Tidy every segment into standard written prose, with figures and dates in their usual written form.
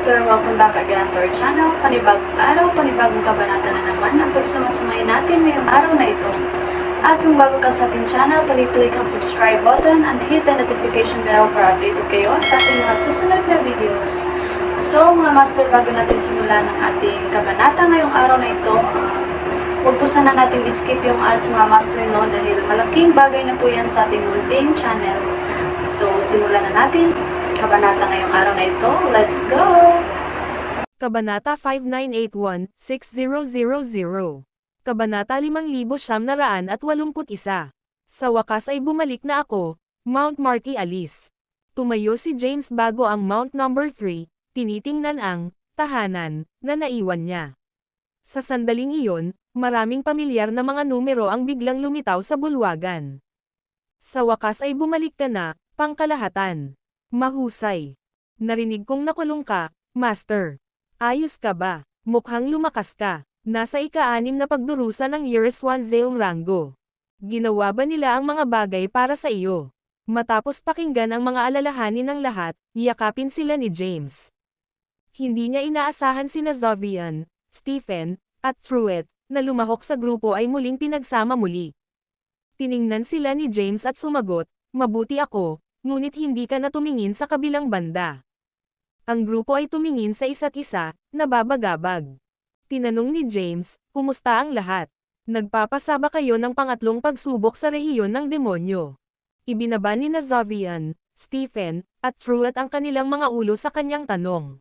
Master, welcome back again to our channel. Panibagong araw, panibagong kabanata na naman ang pagsamasamahin natin ngayong araw na ito. At kung bago ka sa ating channel, pag-click ang subscribe button and hit the notification bell para updated kayo sa ating mga susunod na videos. So mga Master, bago natin simulan ang ating kabanata ngayong araw na ito, huwag po sana natin skip yung ads mga Master, no, dahil malaking bagay na po yan sa ating munting channel. So simulan na natin kabanata ngayong araw na ito. Let's go! Kabanata 5981-6000 Kabanata 5981. Sa wakas ay bumalik na ako, Mount Marquee Alice. Tumayo si James bago ang Mount number 3, tinitingnan ang tahanan na naiwan niya. Sa sandaling iyon, maraming pamilyar na mga numero ang biglang lumitaw sa bulwagan. Sa wakas ay bumalik ka na, pangkalahatan. Mahusay. Narinig kong nakulong ka, Master. Ayos ka ba? Mukhang lumakas ka. Nasa ika-6 na pagdurusa ng Years 1 Zeong Rango. Ginawa ba nila ang mga bagay para sa iyo? Matapos pakinggan ang mga alalahanin ng lahat, yakapin sila ni James. Hindi niya inaasahan sina Zovian, Stephen, at Truett, na lumahok sa grupo ay muling pinagsama muli. Tiningnan sila ni James at sumagot, mabuti ako, ngunit hindi ka na tumingin sa kabilang banda. Ang grupo ay tumingin sa isa't isa, nababagabag. Tinanong ni James, kumusta ang lahat? Nagpapasaba kayo ng pangatlong pagsubok sa rehiyon ng demonyo. Ibinaba ni na Zovian, Stephen, at Truett ang kanilang mga ulo sa kanyang tanong.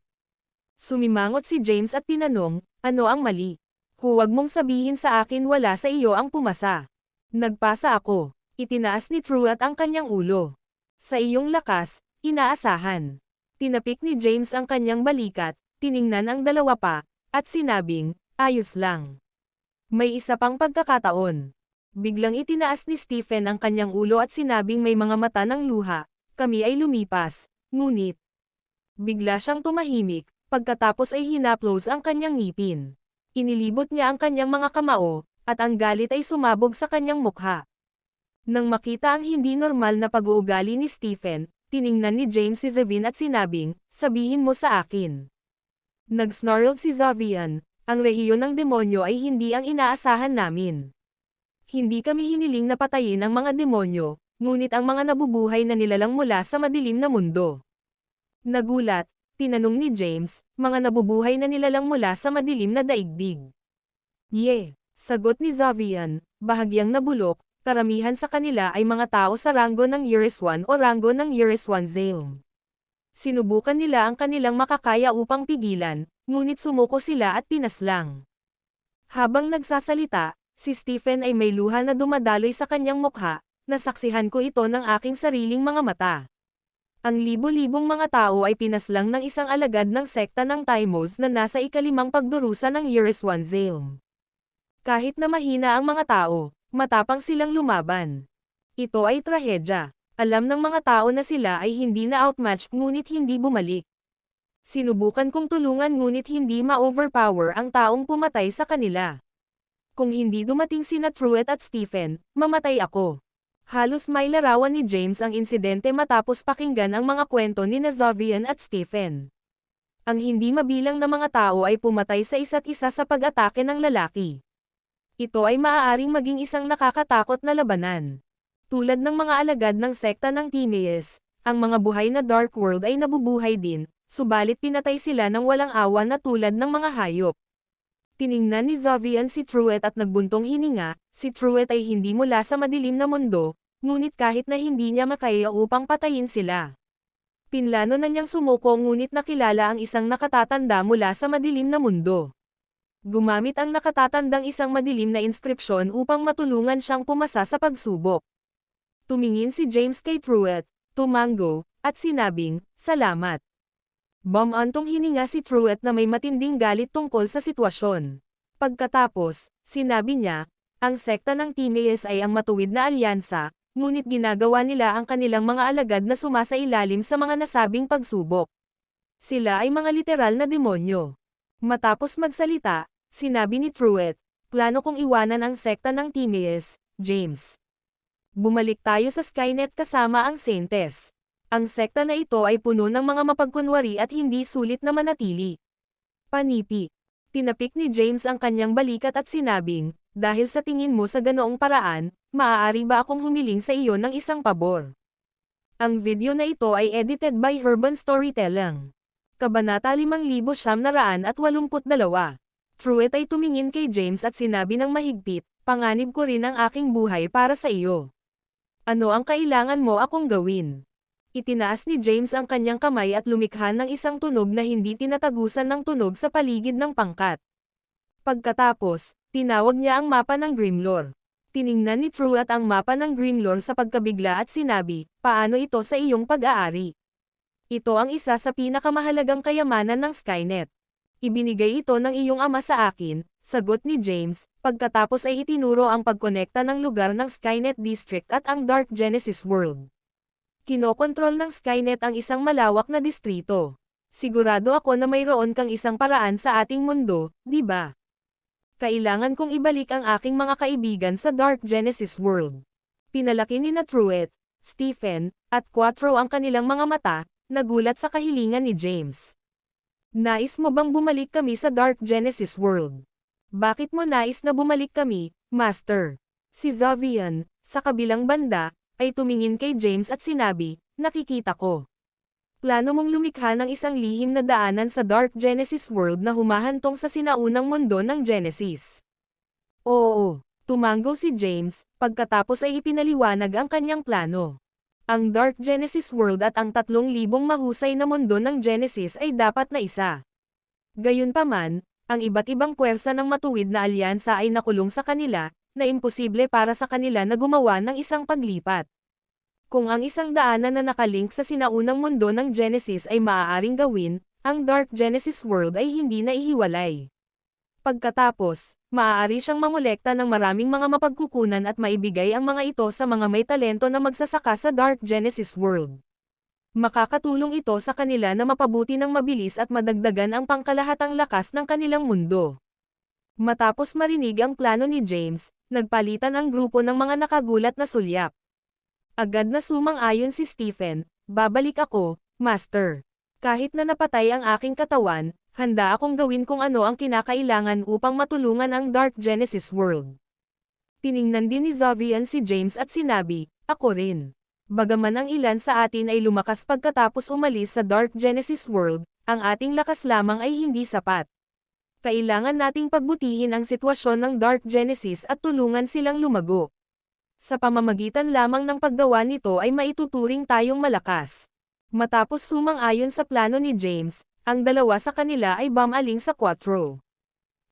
Sumimangot si James at tinanong, ano ang mali? Huwag mong sabihin sa akin wala sa iyo ang pumasa. Nagpasa ako. Itinaas ni Truett ang kanyang ulo. Sa iyong lakas, inaasahan. Tinapik ni James ang kanyang balikat, tiningnan ang dalawa pa, at sinabing, ayos lang. May isa pang pagkakataon. Biglang itinaas ni Stephen ang kanyang ulo at sinabing may mga mata ng luha, kami ay lumipas, ngunit. Bigla siyang tumahimik, pagkatapos ay hinaplos ang kanyang ngipin. Inilibot niya ang kanyang mga kamao, at ang galit ay sumabog sa kanyang mukha. Nang makita ang hindi normal na pag-uugali ni Stephen, tiningnan ni James si Zevin at sinabing, sabihin mo sa akin. Nag-snarled si Zovian, ang rehiyon ng demonyo ay hindi ang inaasahan namin. Hindi kami hiniling na patayin ang mga demonyo, ngunit ang mga nabubuhay na nilalang mula sa madilim na mundo. Nagulat, tinanong ni James, mga nabubuhay na nilalang mula sa madilim na daigdig. Sagot ni Zovian, bahagyang nabulok. Karamihan sa kanila ay mga tao sa ranggo ng Years 1 o ranggo ng Years 1 Zeong. Sinubukan nila ang kanilang makakaya upang pigilan, ngunit sumuko sila at pinaslang. Habang nagsasalita, si Stephen ay may luha na dumadaloy sa kanyang mukha, nasaksihan ko ito ng aking sariling mga mata. Ang libo-libong mga tao ay pinaslang ng isang alagad ng sekta ng Taimos na nasa ika-5 pagdurusa ng Years 1 Zeong. Kahit na mahina ang mga tao, matapang silang lumaban. Ito ay trahedya. Alam ng mga tao na sila ay hindi na outmatched ngunit hindi bumalik. Sinubukan kong tulungan ngunit hindi ma-overpower ang taong pumatay sa kanila. Kung hindi dumating sina Truett at Stephen, mamatay ako. Halos may larawan ni James ang insidente matapos pakinggan ang mga kwento ni Zovian at Stephen. Ang hindi mabilang na mga tao ay pumatay sa isa't isa sa pag-atake ng lalaki. Ito ay maaaring maging isang nakakatakot na labanan. Tulad ng mga alagad ng sekta ng Timaeus, ang mga buhay na Dark World ay nabubuhay din, subalit pinatay sila ng walang awa na tulad ng mga hayop. Tiningnan ni Zovian si Truett at nagbuntong hininga, si Truett ay hindi mula sa madilim na mundo, ngunit kahit na hindi niya makaya upang patayin sila. Pinlano na niyang sumuko ngunit nakilala ang isang nakatatanda mula sa madilim na mundo. Gumamit ang nakatatandang isang madilim na inskripsyon upang matulungan siyang pumasa sa pagsubok. Tumingin si James kay Truett, tumango, at sinabing, salamat. Bumantong hininga si Truett na may matinding galit tungkol sa sitwasyon. Pagkatapos, sinabi niya, ang sekta ng Timaeus ay ang matuwid na alyansa, ngunit ginagawa nila ang kanilang mga alagad na sumasailalim sa mga nasabing pagsubok. Sila ay mga literal na demonyo. Matapos magsalita, sinabi ni Truett, plano kong iwanan ang sekta ng Timaeus, James. Bumalik tayo sa Skynet kasama ang Saintes. Ang sekta na ito ay puno ng mga mapagkunwari at hindi sulit na manatili. Panipi. Tinapik ni James ang kanyang balikat at sinabing, dahil sa tingin mo sa ganoong paraan, maaari ba akong humiling sa iyo ng isang pabor? Ang video na ito ay edited by Urban Storytelling. Kabanata 5982. Truett ay tumingin kay James at sinabi ng mahigpit, panganib ko rin ang aking buhay para sa iyo. Ano ang kailangan mo akong gawin? Itinaas ni James ang kanyang kamay at lumikha ng isang tunog na hindi tinatagusan ng tunog sa paligid ng pangkat. Pagkatapos, tinawag niya ang mapa ng Grimlore. Tiningnan ni Truett ang mapa ng Grimlore sa pagkabigla at sinabi, paano ito sa iyong pag-aari? Ito ang isa sa pinakamahalagang kayamanan ng Skynet. Ibinigay ito ng iyong ama sa akin, sagot ni James, pagkatapos ay itinuro ang pagkonekta ng lugar ng Skynet District at ang Dark Genesis World. Kinokontrol ng Skynet ang isang malawak na distrito. Sigurado ako na mayroon kang isang paraan sa ating mundo, di ba? Kailangan kong ibalik ang aking mga kaibigan sa Dark Genesis World. Pinalaki ni na Truett, Stephen, at Quattro ang kanilang mga mata, nagulat sa kahilingan ni James. Nais mo bang bumalik kami sa Dark Genesis World? Bakit mo nais na bumalik kami, Master? Si Xavian, sa kabilang banda, ay tumingin kay James at sinabi, nakikita ko. Plano mong lumikha ng isang lihim na daanan sa Dark Genesis World na humahantong sa sinaunang mundo ng Genesis. Oo, tumanggo si James, pagkatapos ay ipinaliwanag ang kanyang plano. Ang Dark Genesis World at ang 3,000 mahusay na mundo ng Genesis ay dapat na isa. Gayunpaman, ang iba't ibang puwersa ng matuwid na alyansa ay nakulong sa kanila, na imposible para sa kanila na gumawa ng isang paglipat. Kung ang isang daanan na nakalink sa sinaunang mundo ng Genesis ay maaaring gawin, ang Dark Genesis World ay hindi na ihiwalay. Pagkatapos, maaari siyang mangolekta ng maraming mga mapagkukunan at maibigay ang mga ito sa mga may talento na magsasaka sa Dark Genesis World. Makakatulong ito sa kanila na mapabuti ng mabilis at madagdagan ang pangkalahatang lakas ng kanilang mundo. Matapos marinig ang plano ni James, nagpalitan ang grupo ng mga nakagulat na sulyap. Agad na sumang-ayon si Stephen, babalik ako, Master. Kahit na napatay ang aking katawan, handa akong gawin kung ano ang kinakailangan upang matulungan ang Dark Genesis World. Tiningnan din ni Xavian si James at sinabi, ako rin. Bagaman ang ilan sa atin ay lumakas pagkatapos umalis sa Dark Genesis World, ang ating lakas lamang ay hindi sapat. Kailangan nating pagbutihin ang sitwasyon ng Dark Genesis at tulungan silang lumago. Sa pamamagitan lamang ng paggawa nito ay maituturing tayong malakas. Matapos sumang-ayon sa plano ni James, ang dalawa sa kanila ay bumaling sa Quattro.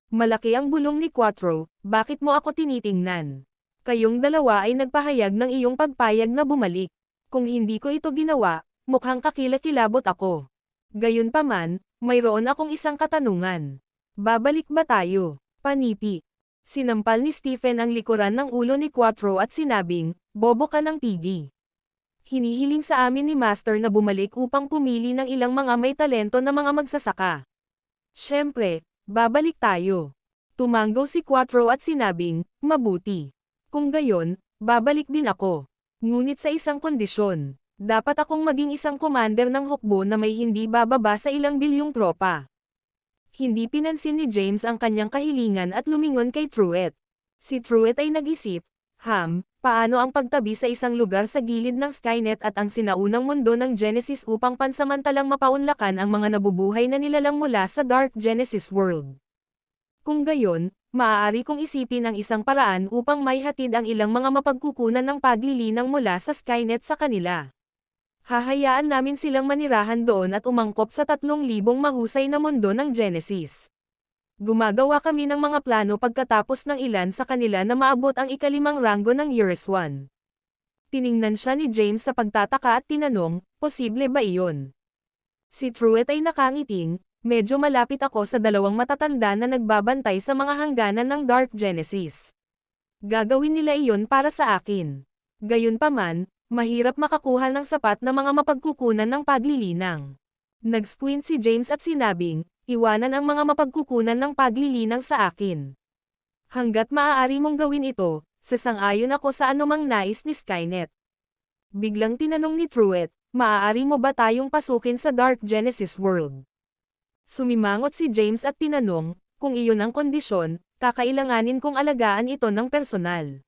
Malaki ang bulong ni Quattro, bakit mo ako tinitingnan? Kayong dalawa ay nagpahayag ng iyong pagpayag na bumalik. Kung hindi ko ito ginawa, mukhang kakilakilabot ako. Gayunpaman, mayroon akong isang katanungan. Babalik ba tayo? Panipi. Sinampal ni Stephen ang likuran ng ulo ni Quattro at sinabing, bobo ka ng pigi. Hinihiling sa amin ni Master na bumalik upang pumili ng ilang mga may talento na mga magsasaka. Siyempre, babalik tayo. Tumanggo si Quattro at sinabing, mabuti. Kung gayon, babalik din ako. Ngunit sa isang kondisyon, dapat akong maging isang commander ng hukbo na may hindi bababa sa ilang bilyong tropa. Hindi pinansin ni James ang kanyang kahilingan at lumingon kay Truett. Si Truett ay nag-isip, paano ang pagtabi sa isang lugar sa gilid ng Skynet at ang sinaunang mundo ng Genesis upang pansamantalang mapaunlakan ang mga nabubuhay na nilalang mula sa Dark Genesis World? Kung gayon, maaari kong isipin ang isang paraan upang maihatid ang ilang mga mapagkukunan ng paglilinang mula sa Skynet sa kanila. Hahayaan namin silang manirahan doon at umangkop sa 3,000 mahusay na mundo ng Genesis. Gumagawa kami ng mga plano pagkatapos ng ilan sa kanila na maabot ang ika-5 ranggo ng Eurus 1. Tiningnan siya ni James sa pagtataka at tinanong, posible ba iyon? Si Truett ay nakangiting, medyo malapit ako sa 2 matatanda na nagbabantay sa mga hangganan ng Dark Genesis. Gagawin nila iyon para sa akin. Gayunpaman, mahirap makakuha ng sapat na mga mapagkukunan ng paglilinang. Nag-squint si James at sinabing, iwanan ang mga mapagkukunan ng paglilinang sa akin. Hanggat maaari mong gawin ito, sasang-ayon ako sa anumang nais ni Skynet. Biglang tinanong ni Truett, maaari mo ba tayong pasukin sa Dark Genesis World? Sumimangot si James at tinanong, kung iyon ang kondisyon, kakailanganin kong alagaan ito ng personal.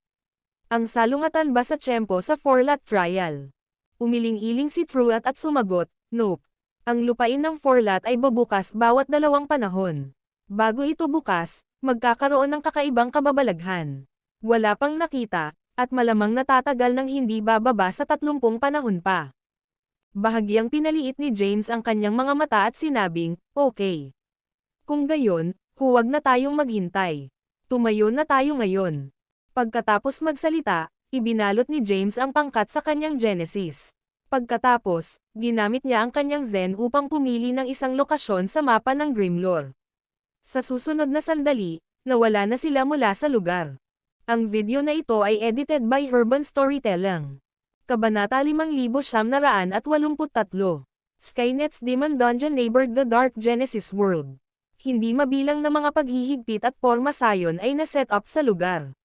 Ang salungatan ba sa tiyempo sa Forlat trial? Umiling-iling si Truett at sumagot, nope. Ang lupain ng Forlat ay bubukas bawat 2 panahon. Bago ito bukas, magkakaroon ng kakaibang kababalaghan. Wala pang nakita, at malamang natatagal ng hindi bababa sa 30 panahon pa. Bahagyang pinaliit ni James ang kanyang mga mata at sinabing, okay. Kung gayon, huwag na tayong maghintay. Tumayo na tayo ngayon. Pagkatapos magsalita, ibinalot ni James ang pangkat sa kanyang Genesis. Pagkatapos, ginamit niya ang kanyang Zen upang pumili ng isang lokasyon sa mapa ng Grimlore. Sa susunod na sandali, nawala na sila mula sa lugar. Ang video na ito ay edited by Urban Storytelling. Kabanata 5983. Skynet's Demon Dungeon neighbored the Dark Genesis World. Hindi mabilang na mga paghihigpit at pormasayon ay naset up sa lugar.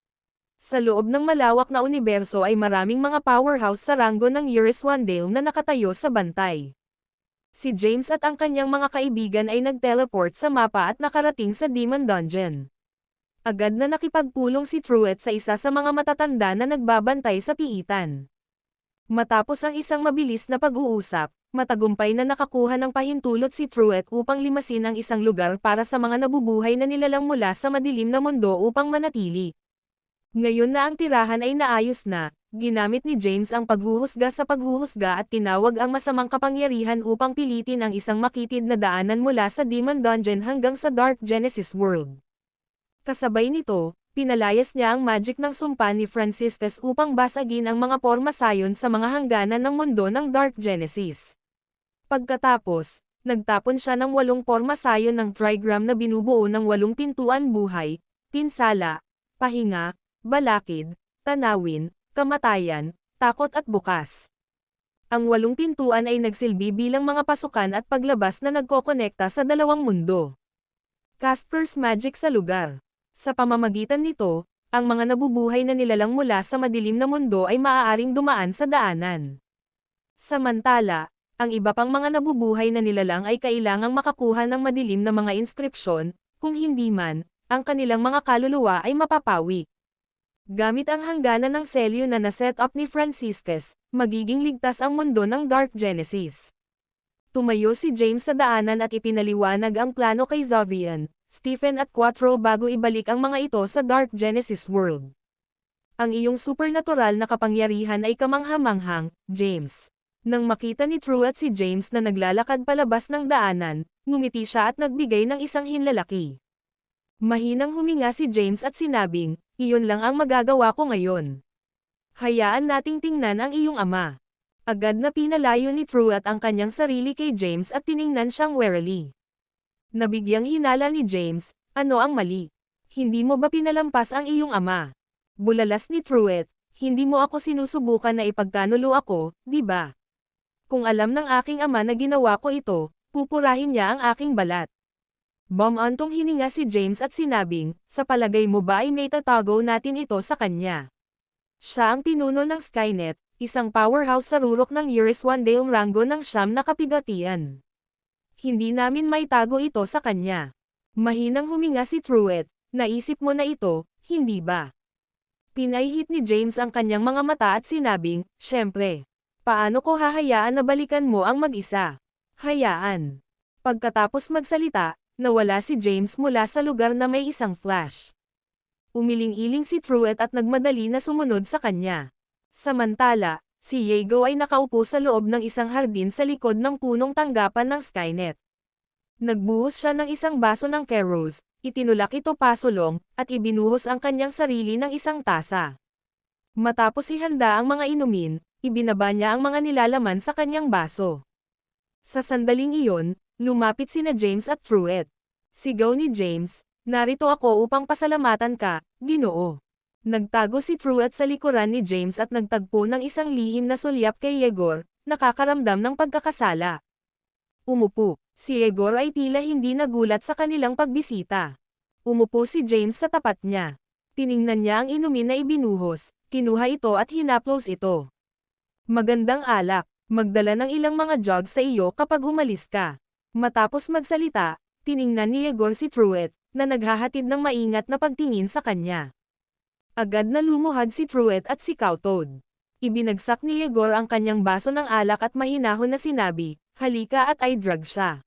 Sa loob ng malawak na universo ay maraming mga powerhouse sa ranggo ng Euriswandale na nakatayo sa bantay. Si James at ang kanyang mga kaibigan ay nag-teleport sa mapa at nakarating sa Demon Dungeon. Agad na nakipagpulong si Truett sa isa sa mga matatanda na nagbabantay sa piitan. Matapos ang isang mabilis na pag-uusap, matagumpay na nakakuha ng pahintulot si Truett upang limasin ang isang lugar para sa mga nabubuhay na nilalang mula sa madilim na mundo upang manatili. Ngayon na ang tirahan ay naayos na, ginamit ni James ang paghuhusga sa paghuhusga at tinawag ang masamang kapangyarihan upang pilitin ang isang makitid na daanan mula sa Demon Dungeon hanggang sa Dark Genesis World. Kasabay nito, pinalayas niya ang magic ng sumpa ni Franciscus upang basagin ang mga pormasayon sa mga hangganan ng mundo ng Dark Genesis. Pagkatapos, nagtapon siya ng 8 pormasayon ng trigram na binubuo ng 8 pintuan buhay, pinsala, pahinga, balakid, tanawin, kamatayan, takot at bukas. Ang 8 pintuan ay nagsilbi bilang mga pasukan at paglabas na nagkokonekta sa 2 mundo. Casper's Magic sa lugar. Sa pamamagitan nito, ang mga nabubuhay na nilalang mula sa madilim na mundo ay maaaring dumaan sa daanan. Samantala, ang iba pang mga nabubuhay na nilalang ay kailangang makakuha ng madilim na mga inskripsyon, kung hindi man, ang kanilang mga kaluluwa ay mapapawi. Gamit ang hangganan ng selyo na naset up ni Franciscus, magiging ligtas ang mundo ng Dark Genesis. Tumayo si James sa daanan at ipinaliwanag ang plano kay Xavian, Stephen at Quattro bago ibalik ang mga ito sa Dark Genesis World. Ang iyong supernatural na kapangyarihan ay kamangha-manghang, James. Nang makita ni Truett si James na naglalakad palabas ng daanan, ngumiti siya at nagbigay ng isang hinlalaki. Mahinang huminga si James at sinabing, iyon lang ang magagawa ko ngayon. Hayaan nating tingnan ang iyong ama. Agad na pinalayo ni Truett ang kanyang sarili kay James at tiningnan siyang warily. Nabigyang hinala ni James, ano ang mali? Hindi mo ba pinalampas ang iyong ama? Bulalas ni Truett, hindi mo ako sinusubukan na ipagkanulo ako, di ba? Kung alam ng aking ama na ginawa ko ito, pupurahin niya ang aking balat. Bumantong hininga si James at sinabing, sa palagay mo ba ay may tatago natin ito sa kanya? Siya ang pinuno ng Skynet, isang powerhouse sa rurok ng Euriswandale ranggo ng 9 na kapigatian. Hindi namin maitago ito sa kanya. Mahinang huminga si Truett, naisip mo na ito, hindi ba? Pinahihit ni James ang kanyang mga mata at sinabing, syempre. Paano ko hahayaan na balikan mo ang mag-isa? Hayaan. Pagkatapos magsalita, nawala si James mula sa lugar na may isang flash. Umiling-iling si Truett at nagmadali na sumunod sa kanya. Samantala, si Diego ay nakaupo sa loob ng isang hardin sa likod ng punong tanggapan ng Skynet. Nagbuhos siya ng isang baso ng Keros, itinulak ito pasulong, at ibinuhos ang kanyang sarili ng isang tasa. Matapos ihanda ang mga inumin, ibinaba niya ang mga nilalaman sa kanyang baso. Sa sandaling iyon, lumapit sina James at Truett. Sigaw ni James, narito ako upang pasalamatan ka, Ginoo. Nagtago si Truett sa likuran ni James at nagtagpo ng isang lihim na sulyap kay Yegor, nakakaramdam ng pagkakasala. Umupo. Si Yegor ay tila hindi nagulat sa kanilang pagbisita. Umupo si James sa tapat niya. Tiningnan niya ang inumin na ibinuhos, kinuha ito at hinaplos ito. Magandang alak, Magdala ng ilang mga jugs sa iyo kapag umalis ka. Matapos magsalita, tiningnan ni Yegor si Truett, na naghahatid ng maingat na pagtingin sa kanya. Agad na lumuhad si Truett at si Cowtoad. Ibinagsak ni Yegor ang kanyang baso ng alak at mahinahon na sinabi, halika at i-drug siya.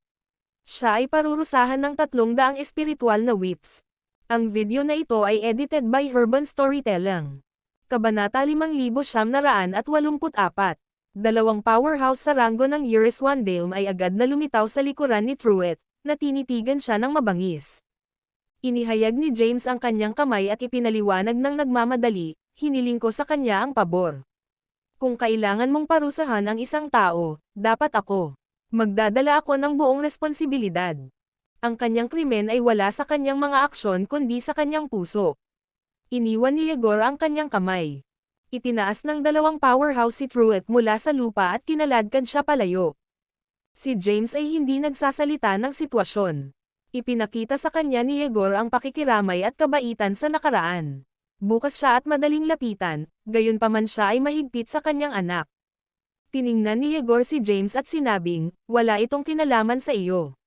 Siya ay parurusahan ng 300 espiritual na whips. Ang video na ito ay edited by Urban Storytelling. Kabanata 5,984. Dalawang powerhouse sa ranggo ng Eurus Wandale ay agad na lumitaw sa likuran ni Truett, na tinitigan siya ng mabangis. Inihayag ni James ang kanyang kamay at ipinaliwanag ng nagmamadali, hiniling ko sa kanya ang pabor. Kung kailangan mong parusahan ang isang tao, dapat ako. Magdadala ako ng buong responsibilidad. Ang kanyang krimen ay wala sa kanyang mga aksyon kundi sa kanyang puso. Iniwan ni Yegor ang kanyang kamay. Itinaas ng dalawang powerhouse si Truett mula sa lupa at kinaladkad siya palayo. Si James ay hindi nagsasalita ng sitwasyon. Ipinakita sa kanya ni Yegor ang pakikiramay at kabaitan sa nakaraan. Bukas siya at madaling lapitan, gayunpaman siya ay mahigpit sa kanyang anak. Tiningnan ni Yegor si James at sinabing, wala itong kinalaman sa iyo.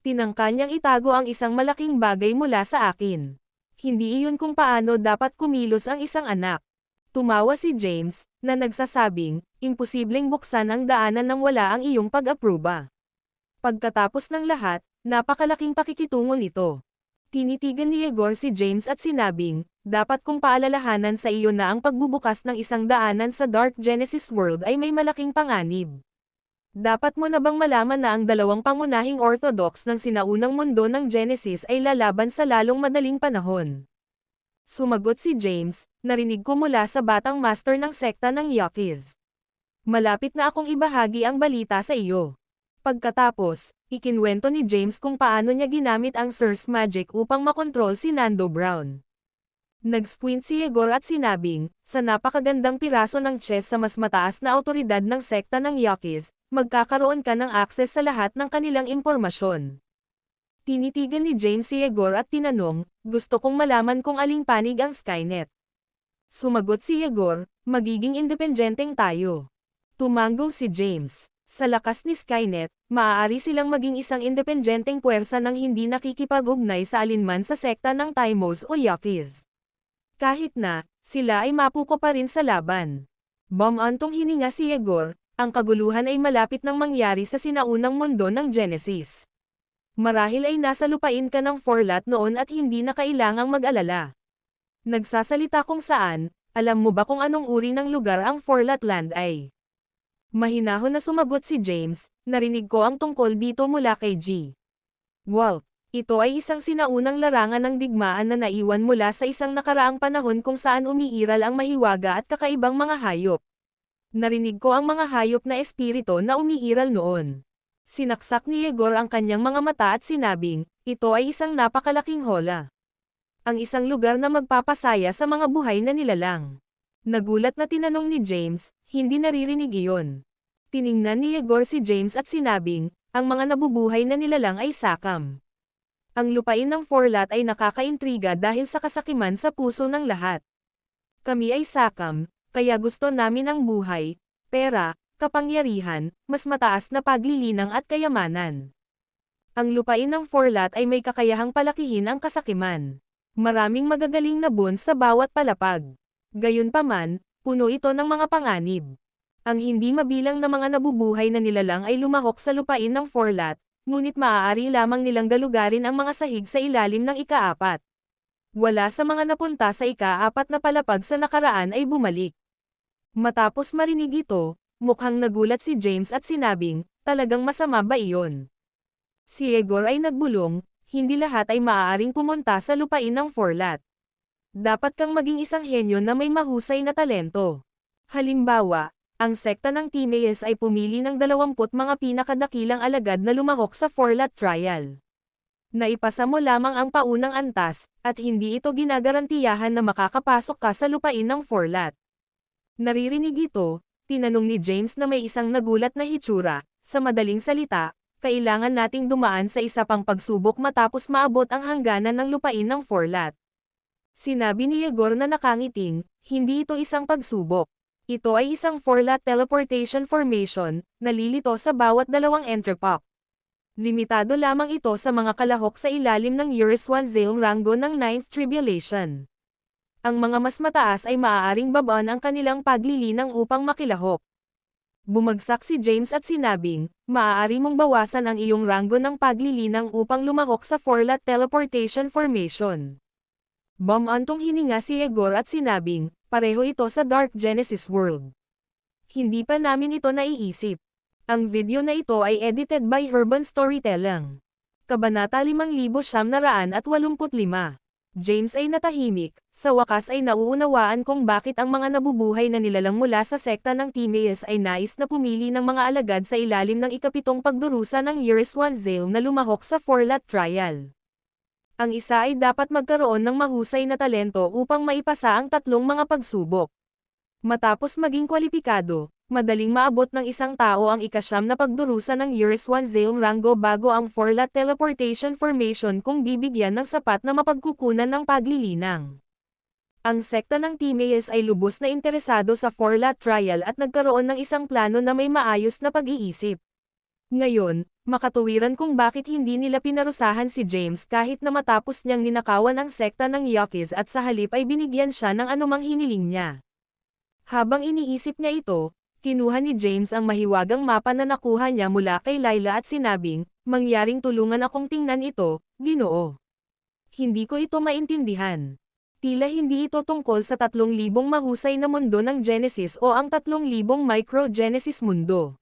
Tinangka niyang itago ang isang malaking bagay mula sa akin. Hindi iyon kung paano dapat kumilos ang isang anak. Tumawa si James, na nagsasabing, imposibleng buksan ang daanan nang wala ang iyong pag-aproba. Pagkatapos ng lahat, napakalaking pakikitungo nito. Tinitigan ni Yegor si James at sinabing, dapat kong paalalahanan sa iyo na ang pagbubukas ng isang daanan sa Dark Genesis World ay may malaking panganib. Dapat mo na bang malaman na ang dalawang pangunahing orthodox ng sinaunang mundo ng Genesis ay lalaban sa lalong madaling panahon? Sumagot si James, narinig ko mula sa batang master ng sekta ng Yakiz. Malapit na akong ibahagi ang balita sa iyo. Pagkatapos, ikinwento ni James kung paano niya ginamit ang Source Magic upang makontrol si Nando Brown. Nag-squint si Yegor at sinabing, sa napakagandang piraso ng chess sa mas mataas na autoridad ng sekta ng Yakiz, magkakaroon ka ng access sa lahat ng kanilang impormasyon. Tinitigan ni James si Yegor at tinanong, gusto kong malaman kung aling panig ang Skynet. Sumagot si Yegor, magiging independenteng tayo. Tumango si James. Sa lakas ni Skynet, maaari silang maging isang independenteng puwersa nang hindi nakikipag-ugnay sa alinman sa sekta ng Timos o Yakiz. Kahit na, sila ay mapuko pa rin sa laban. Bumantong hininga si Yegor, ang kaguluhan ay malapit nang mangyari sa sinaunang mundo ng Genesis. Marahil ay nasa lupain ka ng Forlat noon at hindi na kailangang mag-alala. Nagsasalita kung saan, alam mo ba kung anong uri ng lugar ang Forlat Land ay? Mahinahon na sumagot si James, narinig ko ang tungkol dito mula kay G. Walt, ito ay isang sinaunang larangan ng digmaan na naiwan mula sa isang nakaraang panahon kung saan umiiral ang mahiwaga at kakaibang mga hayop. Narinig ko ang mga hayop na espirito na umiiral noon. Sinaksak ni Yegor ang kanyang mga mata at sinabing, ito ay isang napakalaking hola. Ang isang lugar na magpapasaya sa mga buhay na nilalang. Nagulat na tinanong ni James, hindi naririnig iyon. Tiningnan ni Yegor si James at sinabing, ang mga nabubuhay na nilalang ay sakam. Ang lupain ng Forlat ay nakakaintriga dahil sa kasakiman sa puso ng lahat. Kami ay sakam, kaya gusto namin ang buhay, pera, kapangyarihan, mas mataas na paglilinang at kayamanan. Ang lupain ng Forlat ay may kakayahang palakihin ang kasakiman. Maraming magagaling na buwan sa bawat palapag. Gayunpaman, puno ito ng mga panganib. Ang hindi mabilang na mga nabubuhay na nilalang ay lumahok sa lupain ng Forlat, ngunit maaari lamang nilang galugarin ang mga sahig sa ilalim ng ika-4. Wala sa mga napunta sa ika-4 na palapag sa nakaraan ay bumalik. Matapos marinig ito, mukhang nagulat si James at sinabing, talagang masama ba iyon? Si Yegor ay nagbulong, hindi lahat ay maaaring pumunta sa lupain ng Forlat. Dapat kang maging isang henyo na may mahusay na talento. Halimbawa, ang sekta ng Timaeus ay pumili ng 20 mga pinakadakilang alagad na lumahok sa Forlat trial. Naipasa mo lamang ang paunang antas, at hindi ito ginagarantiyahan na makakapasok ka sa lupain ng Forlat. Naririnig ito, tinanong ni James na may isang nagulat na hitsura, sa madaling salita, kailangan nating dumaan sa isa pang pagsubok matapos maabot ang hangganan ng lupain ng Forlat. Sinabi ni Yegor na nakangiting, hindi ito isang pagsubok. Ito ay isang 4-lot teleportation formation, na lilito sa bawat dalawang entrepop. Limitado lamang ito sa mga kalahok sa ilalim ng Eurus 1 Zale Rango ng 9th Tribulation. Ang mga mas mataas ay maaaring babaan ang kanilang paglilinang upang makilahok. Bumagsak si James at sinabing, maaari mong bawasan ang iyong rango ng paglilinang upang lumahok sa 4-lot teleportation formation. Bumantong hininga si Egor at sinabing, pareho ito sa Dark Genesis World. Hindi pa namin ito naiisip. Ang video na ito ay edited by Urban Storytelling. Kabanata 5985. James ay natahimik, sa wakas ay nauunawaan kung bakit ang mga nabubuhay na nilalang mula sa sekta ng Timaeus ay nais na pumili ng mga alagad sa ilalim ng ikapitong pagdurusa ng Eurus 1 Zale na lumahok sa 4-lot trial. Ang isa ay dapat magkaroon ng mahusay na talento upang maipasa ang tatlong mga pagsubok. Matapos maging kwalipikado, madaling maabot ng isang tao ang ikasyam na pagdurusa ng Eurus 1 Zale Rango bago ang 4-lot teleportation formation kung bibigyan ng sapat na mapagkukunan ng paglilinang. Ang sekta ng Timaeus ay lubos na interesado sa 4-lot trial at nagkaroon ng isang plano na may maayos na pag-iisip. Ngayon, makatuwiran kung bakit hindi nila pinarusahan si James kahit na matapos niyang ninakawan ang sekta ng Yakis at sa halip ay binigyan siya ng anumang hiniling niya. Habang iniisip niya ito, kinuha ni James ang mahiwagang mapa na nakuha niya mula kay Layla at sinabing, mangyaring tulungan akong tingnan ito, Ginoo. Hindi ko ito maintindihan. Tila hindi ito tungkol sa 3,000 mahusay na mundo ng Genesis o ang 3,000 micro-Genesis mundo.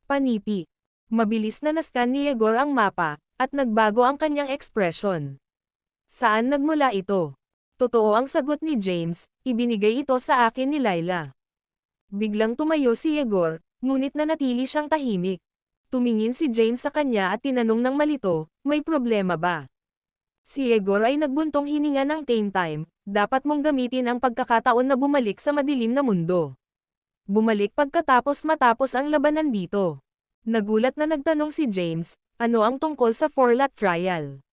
Panipi. Mabilis na nascan ni Egor ang mapa, at nagbago ang kanyang ekspresyon. Saan nagmula ito? Totoo ang sagot ni James, ibinigay ito sa akin ni Layla. Biglang tumayo si Egor, ngunit nanatili siyang tahimik. Tumingin si James sa kanya at tinanong ng malito, may problema ba? Si Egor ay nagbuntong hininga ng tame time, dapat mong gamitin ang pagkakataon na bumalik sa madilim na mundo. Bumalik matapos ang labanan dito. Nagulat na nagtanong si James, ano ang tungkol sa 4-lot trial?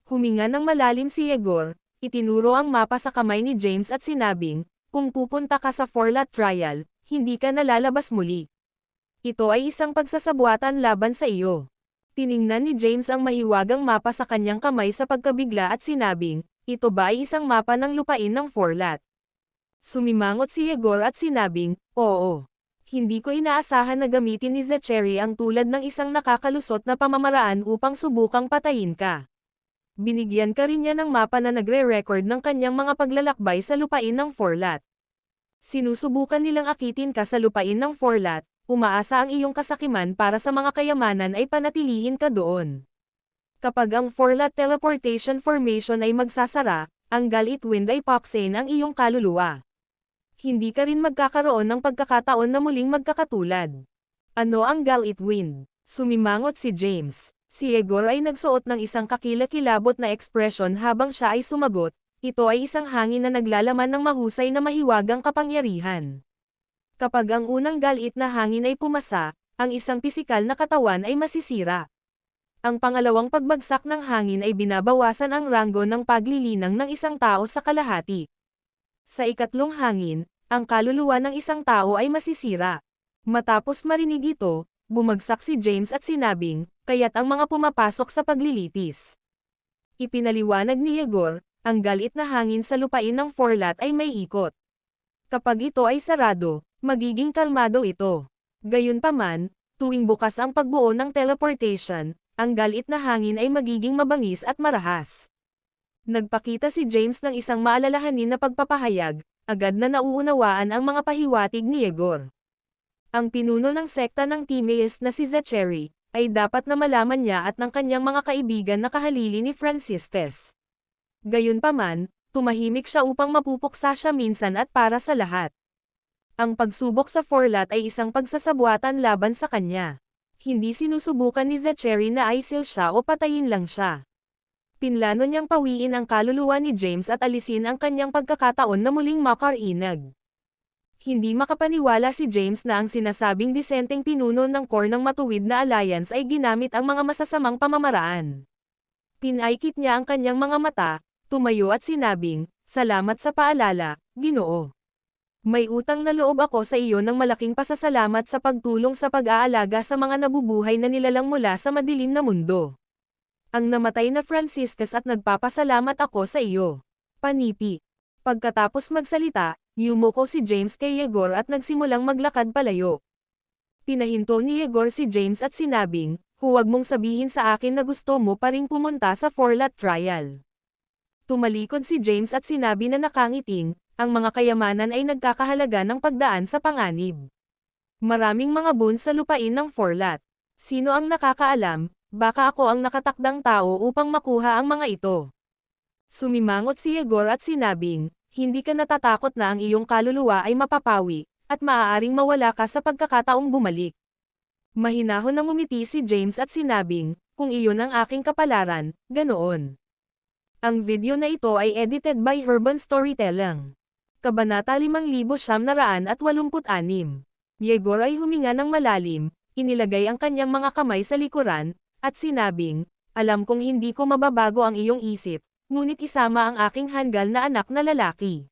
Huminga ng malalim si Egor, itinuro ang mapa sa kamay ni James at sinabing, kung pupunta ka sa 4-lot trial, hindi ka nalalabas muli. Ito ay isang pagsasabuatan laban sa iyo. Tiningnan ni James ang mahiwagang mapa sa kanyang kamay sa pagkabigla at sinabing, ito ba ay isang mapa ng lupain ng 4-lot? Sumimangot si Egor at sinabing, oo. Hindi ko inaasahan na gamitin ni Zachary ang tulad ng isang nakakalusot na pamamaraan upang subukang patayin ka. Binigyan ka rin niya ng mapa na nagre-record ng kanyang mga paglalakbay sa lupain ng 4-lot. Sinusubukan nilang akitin ka sa lupain ng 4-lot, umaasa ang iyong kasakiman para sa mga kayamanan ay panatilihin ka doon. Kapag ang 4-lot teleportation formation ay magsasara, ang Galit Wind ay paksain ang iyong kaluluwa. Hindi ka rin magkakaroon ng pagkakataon na muling magkakatulad. Ano ang Galit Wind? Sumimangot si James. Si Egor ay nagsuot ng isang kakilakilabot na ekspresyon habang siya ay sumagot, ito ay isang hangin na naglalaman ng mahusay na mahiwagang kapangyarihan. Kapag ang unang galit na hangin ay pumasa, ang isang pisikal na katawan ay masisira. Ang pangalawang pagbagsak ng hangin ay binabawasan ang ranggo ng paglilinang ng isang tao sa kalahati. Sa ikatlong hangin, ang kaluluwa ng isang tao ay masisira. Matapos marinig ito, bumagsak si James at sinabing, kaya't ang mga pumapasok sa paglilitis. Ipinaliwanag ni Egor, ang galit na hangin sa lupain ng 4-lot ay may ikot. Kapag ito ay sarado, magiging kalmado ito. Gayunpaman, tuwing bukas ang pagbuo ng teleportation, ang galit na hangin ay magiging mabangis at marahas. Nagpakita si James ng isang maalalahanin na pagpapahayag, agad na nauunawaan ang mga pahiwatig ni Egor. Ang pinuno ng sekta ng Timaeus na si Zachary, ay dapat na malaman niya at ng kanyang mga kaibigan na kahalili ni Francistes. Gayunpaman, tumahimik siya upang mapupuksa siya minsan at para sa lahat. Ang pagsubok sa 4-lot ay isang pagsasabuatan laban sa kanya. Hindi sinusubukan ni Zachary na aisil siya o patayin lang siya. Pinlano niyang pawiin ang kaluluwa ni James at alisin ang kanyang pagkakataon na muling makarinag. Hindi makapaniwala si James na ang sinasabing disenteng pinuno ng core ng matuwid na alliance ay ginamit ang mga masasamang pamamaraan. Pinaikit niya ang kanyang mga mata, tumayo at sinabing, salamat sa paalala, Ginoo. May utang na loob ako sa iyo ng malaking pasasalamat sa pagtulong sa pag-aalaga sa mga nabubuhay na nilalang mula sa madilim na mundo. Ang namatay na Franciscus at nagpapasalamat ako sa iyo. Panipi. Pagkatapos magsalita, yumuko si James kay Yegor at nagsimulang maglakad palayo. Pinahinto ni Yegor si James at sinabing, huwag mong sabihin sa akin na gusto mo pa ring pumunta sa Forlat trial. Tumalikod si James at sinabi na nakangiting, ang mga kayamanan ay nagkakahalaga ng pagdaan sa panganib. Maraming mga boon sa lupain ng Forlat. Sino ang nakakaalam, baka ako ang nakatakdang tao upang makuha ang mga ito. Sumimangot si Yegor at sinabing, hindi ka natatakot na ang iyong kaluluwa ay mapapawi, at maaaring mawala ka sa pagkakataong bumalik. Mahinahon na ngumiti si James at sinabing, kung iyon ang aking kapalaran, ganoon. Ang video na ito ay edited by Urban Storytelling. Kabanata 5986. Yegor ay huminga ng malalim, inilagay ang kanyang mga kamay sa likuran, at sinabing, alam kong hindi ko mababago ang iyong isip, ngunit isama ang aking hanggal na anak na lalaki.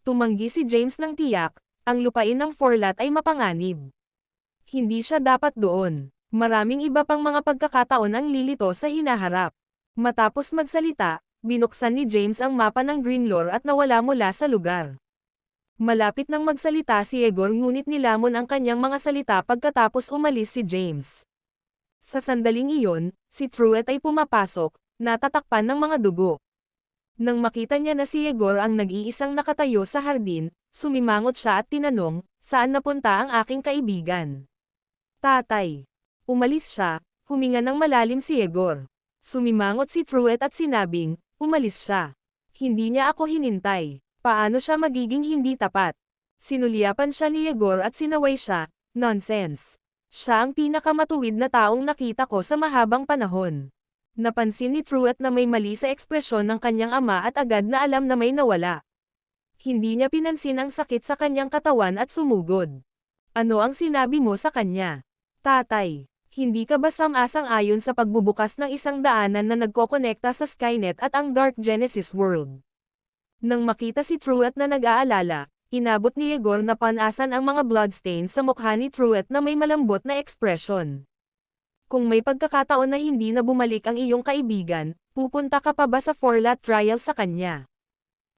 Tumanggi si James ng tiyak, ang lupain ng Forlat ay mapanganib. Hindi siya dapat doon. Maraming iba pang mga pagkakataon ang lilito sa hinaharap. Matapos magsalita, binuksan ni James ang mapa ng Greenlore at nawala mula sa lugar. Malapit nang magsalita si Yegor ngunit nilamon ang kanyang mga salita pagkatapos umalis si James. Sa sandaling iyon, si Truett ay pumapasok, natatakpan ng mga dugo. Nang makita niya na si Yegor ang nag-iisang nakatayo sa hardin, sumimangot siya at tinanong, saan napunta ang aking kaibigan? Tatay. Umalis siya, huminga ng malalim si Yegor. Sumimangot si Truett at sinabing, umalis siya. Hindi niya ako hinintay. Paano siya magiging hindi tapat? Sinulyapan siya ni Yegor at sinaway siya, nonsense. Siya ang pinakamatuwid na taong nakita ko sa mahabang panahon. Napansin ni Truett na may mali sa ekspresyon ng kanyang ama at agad na alam na may nawala. Hindi niya pinansin ang sakit sa kanyang katawan at sumugod. Ano ang sinabi mo sa kanya? Tatay, hindi ka ba sang-ayon sa pagbubukas ng isang daanan na nagkokonekta sa Skynet at ang Dark Genesis World? Nang makita si Truett na nag-aalala, inabot ni Yegor na panasan ang mga bloodstains sa mukha ni Truett na may malambot na ekspresyon. Kung may pagkakataon na hindi na bumalik ang iyong kaibigan, pupunta ka pa ba sa Forlat trial sa kanya?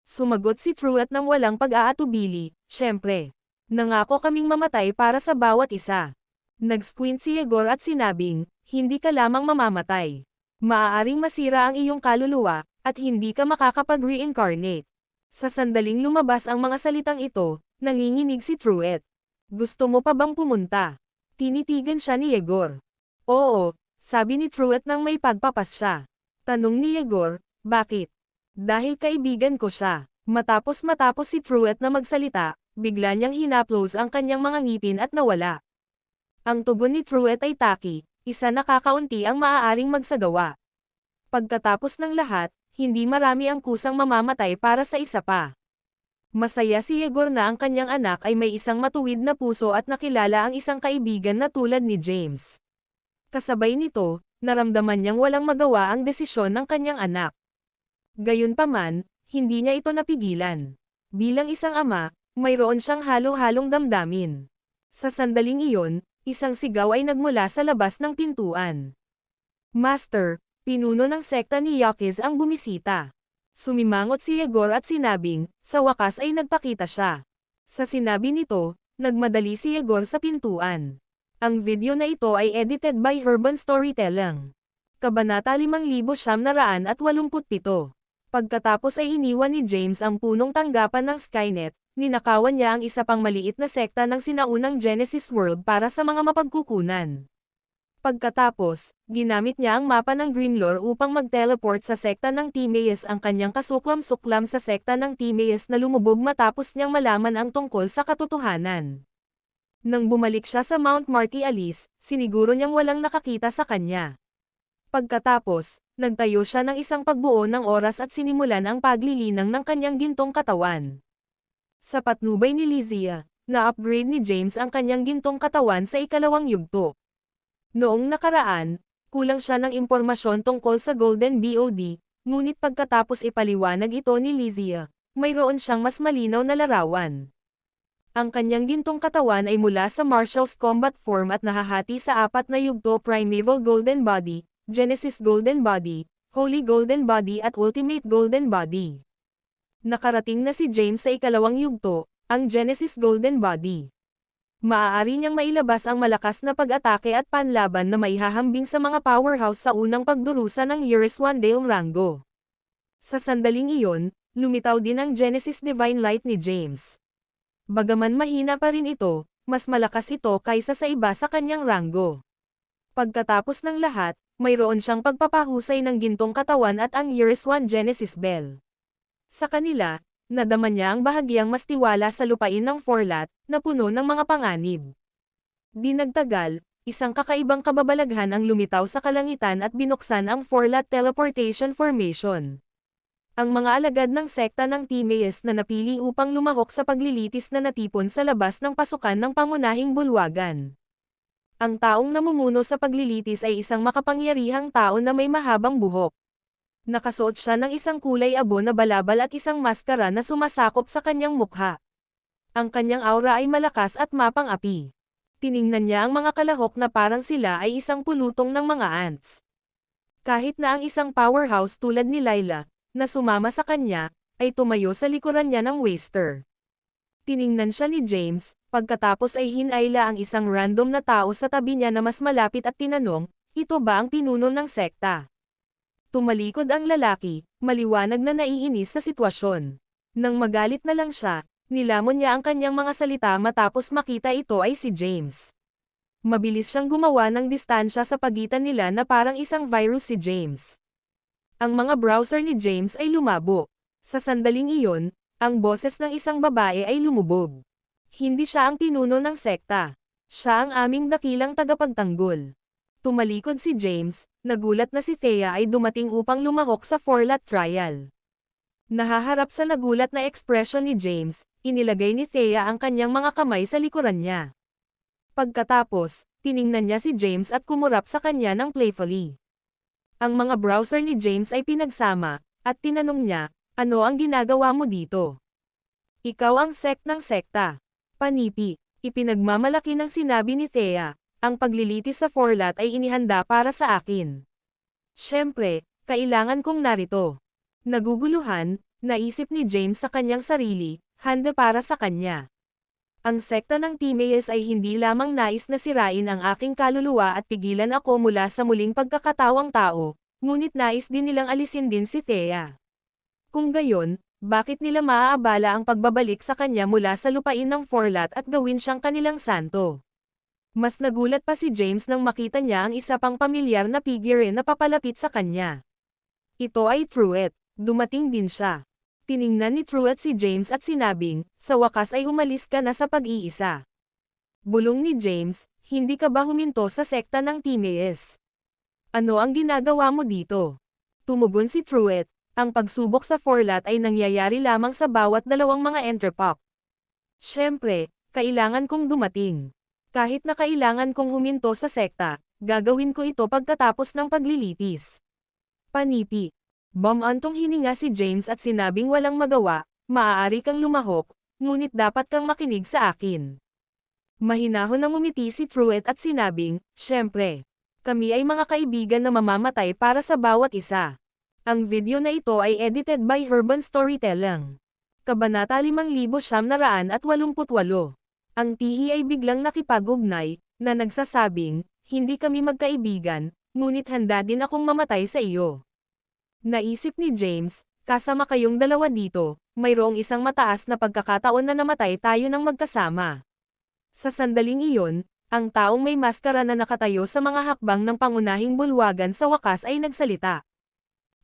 Sumagot si Truett ng walang pag-aatubili, syempre. Nangako kaming mamatay para sa bawat isa. Nag-squint si Yegor at sinabing, hindi ka lamang mamamatay. Maaaring masira ang iyong kaluluwa, at hindi ka makakapag-reincarnate. Sa sandaling lumabas ang mga salitang ito, nanginginig si Truett. Gusto mo pa bang pumunta? Tinitigan siya ni Yegor. Oo, sabi ni Truett nang may pagpapas siya. Tanong ni Yegor, bakit? Dahil kaibigan ko siya. Matapos si Truett na magsalita, bigla niyang hinaplos ang kanyang mga ngipin at nawala. Ang tugon ni Truett ay taki, isa na kakaunti ang maaaring magsagawa. Pagkatapos ng lahat, hindi marami ang kusang mamamatay para sa isa pa. Masaya si Yegor na ang kanyang anak ay may isang matuwid na puso at nakilala ang isang kaibigan na tulad ni James. Kasabay nito, naramdaman niyang walang magawa ang desisyon ng kanyang anak. Gayunpaman, hindi niya ito napigilan. Bilang isang ama, mayroon siyang halo-halong damdamin. Sa sandaling iyon, isang sigaw ay nagmula sa labas ng pintuan. Master, pinuno ng sekta ni Yakiz ang bumisita. Sumimangot si Yegor at sinabing, sa wakas ay nagpakita siya. Sa sinabi nito, nagmadali si Yegor sa pintuan. Ang video na ito ay edited by Urban Storytelling. Kabanata 5987. Pagkatapos ay iniwan ni James ang punong tanggapan ng Skynet, ninakawan niya ang isa pang maliit na sekta ng sinaunang Genesis World para sa mga mapagkukunan. Pagkatapos, ginamit niya ang mapa ng Greenlore upang mag-teleport sa sekta ng Timaeus ang kanyang kasuklam-suklam sa sekta ng Timaeus na lumubog matapos niyang malaman ang tungkol sa katotohanan. Nang bumalik siya sa Mount Marty Alice, siniguro niyang walang nakakita sa kanya. Pagkatapos, nagtayo siya ng isang pagbuo ng oras at sinimulan ang paglilinang ng kanyang gintong katawan. Sa patnubay ni Lizia, na-upgrade ni James ang kanyang gintong katawan sa ikalawang yugto. Noong nakaraan, kulang siya ng impormasyon tungkol sa Golden BOD, ngunit pagkatapos ipaliwanag ito ni Lizia, mayroon siyang mas malinaw na larawan. Ang kanyang gintong katawan ay mula sa Martial's combat form at nahahati sa 4 na yugto: Primeval Golden Body, Genesis Golden Body, Holy Golden Body at Ultimate Golden Body. Nakarating na si James sa ikalawang yugto, ang Genesis Golden Body. Maaari niyang mailabas ang malakas na pag-atake at panlaban na maihahambing sa mga powerhouse sa unang pagdurusa ng Years One Dale Rango. Sa sandaling iyon, lumitaw din ang Genesis Divine Light ni James. Bagaman mahina pa rin ito, mas malakas ito kaysa sa iba sa kanyang rango. Pagkatapos ng lahat, mayroon siyang pagpapahusay ng gintong katawan at ang Years One Genesis Bell. Sa kanila, nadama niya ang bahagyang mas tiwala sa lupain ng Forlat, na puno ng mga panganib. Di nagtagal, isang kakaibang kababalaghan ang lumitaw sa kalangitan at binuksan ang Forlat Teleportation Formation. Ang mga alagad ng sekta ng Timaeus na napili upang lumahok sa paglilitis na natipon sa labas ng pasukan ng pangunahing bulwagan. Ang taong namumuno sa paglilitis ay isang makapangyarihang tao na may mahabang buhok. Nakasuot siya ng isang kulay abo na balabal at isang maskara na sumasakop sa kanyang mukha. Ang kanyang aura ay malakas at mapang-api. Tiningnan niya ang mga kalahok na parang sila ay isang pulutong ng mga ants. Kahit na ang isang powerhouse tulad ni Layla, na sumama sa kanya, ay tumayo sa likuran niya ng waster. Tiningnan siya ni James, pagkatapos ay hinayla ang isang random na tao sa tabi niya na mas malapit at tinanong, ito ba ang pinuno ng sekta? Tumalikod ang lalaki, maliwanag na naiinis sa sitwasyon. Nang magalit na lang siya, nilamon niya ang kanyang mga salita matapos makita ito ay si James. Mabilis siyang gumawa ng distansya sa pagitan nila na parang isang virus si James. Ang mga browser ni James ay lumabo. Sa sandaling iyon, ang boses ng isang babae ay lumubog. Hindi siya ang pinuno ng sekta. Siya ang aming dakilang tagapagtanggol. Tumalikod si James, nagulat na si Thea ay dumating upang lumahok sa Forlat trial. Nahaharap sa nagulat na ekspresyon ni James, inilagay ni Thea ang kanyang mga kamay sa likuran niya. Pagkatapos, tiningnan niya si James at kumurap sa kanya ng playfully. Ang mga browser ni James ay pinagsama, at tinanong niya, ano ang ginagawa mo dito? Ikaw ang sect ng sekta. Panipi, ipinagmamalaki ng sinabi ni Thea, ang paglilitis sa Forlat ay inihanda para sa akin. Siyempre, kailangan kong narito. Naguguluhan, naisip ni James sa kanyang sarili, handa para sa kanya. Ang sekta ng Timaeus ay hindi lamang nais na sirain ang aking kaluluwa at pigilan ako mula sa muling pagkakatawang tao, ngunit nais din nilang alisin din si Thea. Kung gayon, bakit nila maaabala ang pagbabalik sa kanya mula sa lupain ng Forlat at gawin siyang kanilang santo? Mas nagulat pa si James nang makita niya ang isa pang pamilyar na figure na papalapit sa kanya. Ito ay Truett, dumating din siya. Tiningnan ni Truett si James at sinabing, sa wakas ay umalis ka na sa pag-iisa. Bulong ni James, hindi ka ba huminto sa sekta ng Timaeus? Ano ang ginagawa mo dito? Tumugon si Truett, ang pagsubok sa Forlat ay nangyayari lamang sa bawat dalawang mga entrepok. Siyempre, kailangan kong dumating. Kahit na kailangan kong huminto sa sekta, gagawin ko ito pagkatapos ng paglilitis. Panipi. Bumantong hininga si James at sinabing walang magawa, maaari kang lumahok, ngunit dapat kang makinig sa akin. Mahinahon nang umiti si Truett at sinabing, siyempre, kami ay mga kaibigan na mamamatay para sa bawat isa. Ang video na ito ay edited by Urban Storytelling. Kabanata 5988. Ang tihi ay biglang nakipag-ugnay, na nagsasabing, hindi kami magkaibigan, ngunit handa din akong mamatay sa iyo. Naisip ni James, kasama kayong dalawa dito, mayroong isang mataas na pagkakataon na namatay tayo ng magkasama. Sa sandaling iyon, ang taong may maskara na nakatayo sa mga hakbang ng pangunahing bulwagan sa wakas ay nagsalita.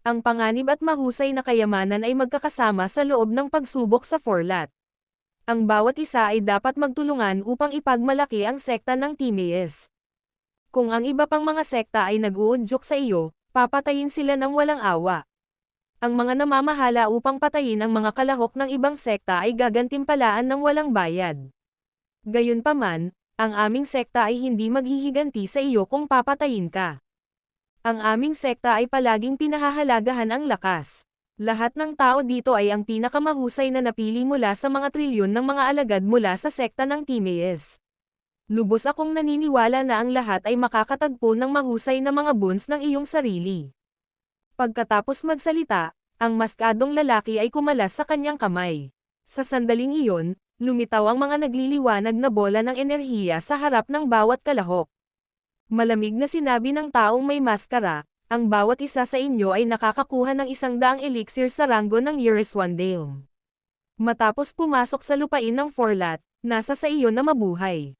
Ang panganib at mahusay na kayamanan ay magkakasama sa loob ng pagsubok sa Forlat. Ang bawat isa ay dapat magtulungan upang ipagmalaki ang sekta ng Timaeus. Kung ang iba pang mga sekta ay nag-uudyok sa iyo, papatayin sila ng walang awa. Ang mga namamahala upang patayin ang mga kalahok ng ibang sekta ay gagantimpalaan ng walang bayad. Gayunpaman, ang aming sekta ay hindi maghihiganti sa iyo kung papatayin ka. Ang aming sekta ay palaging pinahahalagahan ang lakas. Lahat ng tao dito ay ang pinakamahusay na napili mula sa mga trilyon ng mga alagad mula sa sekta ng Timaeus. Lubos akong naniniwala na ang lahat ay makakatagpo ng mahusay na mga boons ng iyong sarili. Pagkatapos magsalita, ang maskadong lalaki ay kumalas sa kanyang kamay. Sa sandaling iyon, lumitaw ang mga nagliliwanag na bola ng enerhiya sa harap ng bawat kalahok. Malamig na sinabi ng taong may maskara, ang bawat isa sa inyo ay nakakakuha ng 100 elixir sa ranggo ng Yeriswandale. Matapos pumasok sa lupain ng Forlat, nasa sa iyo na mabuhay.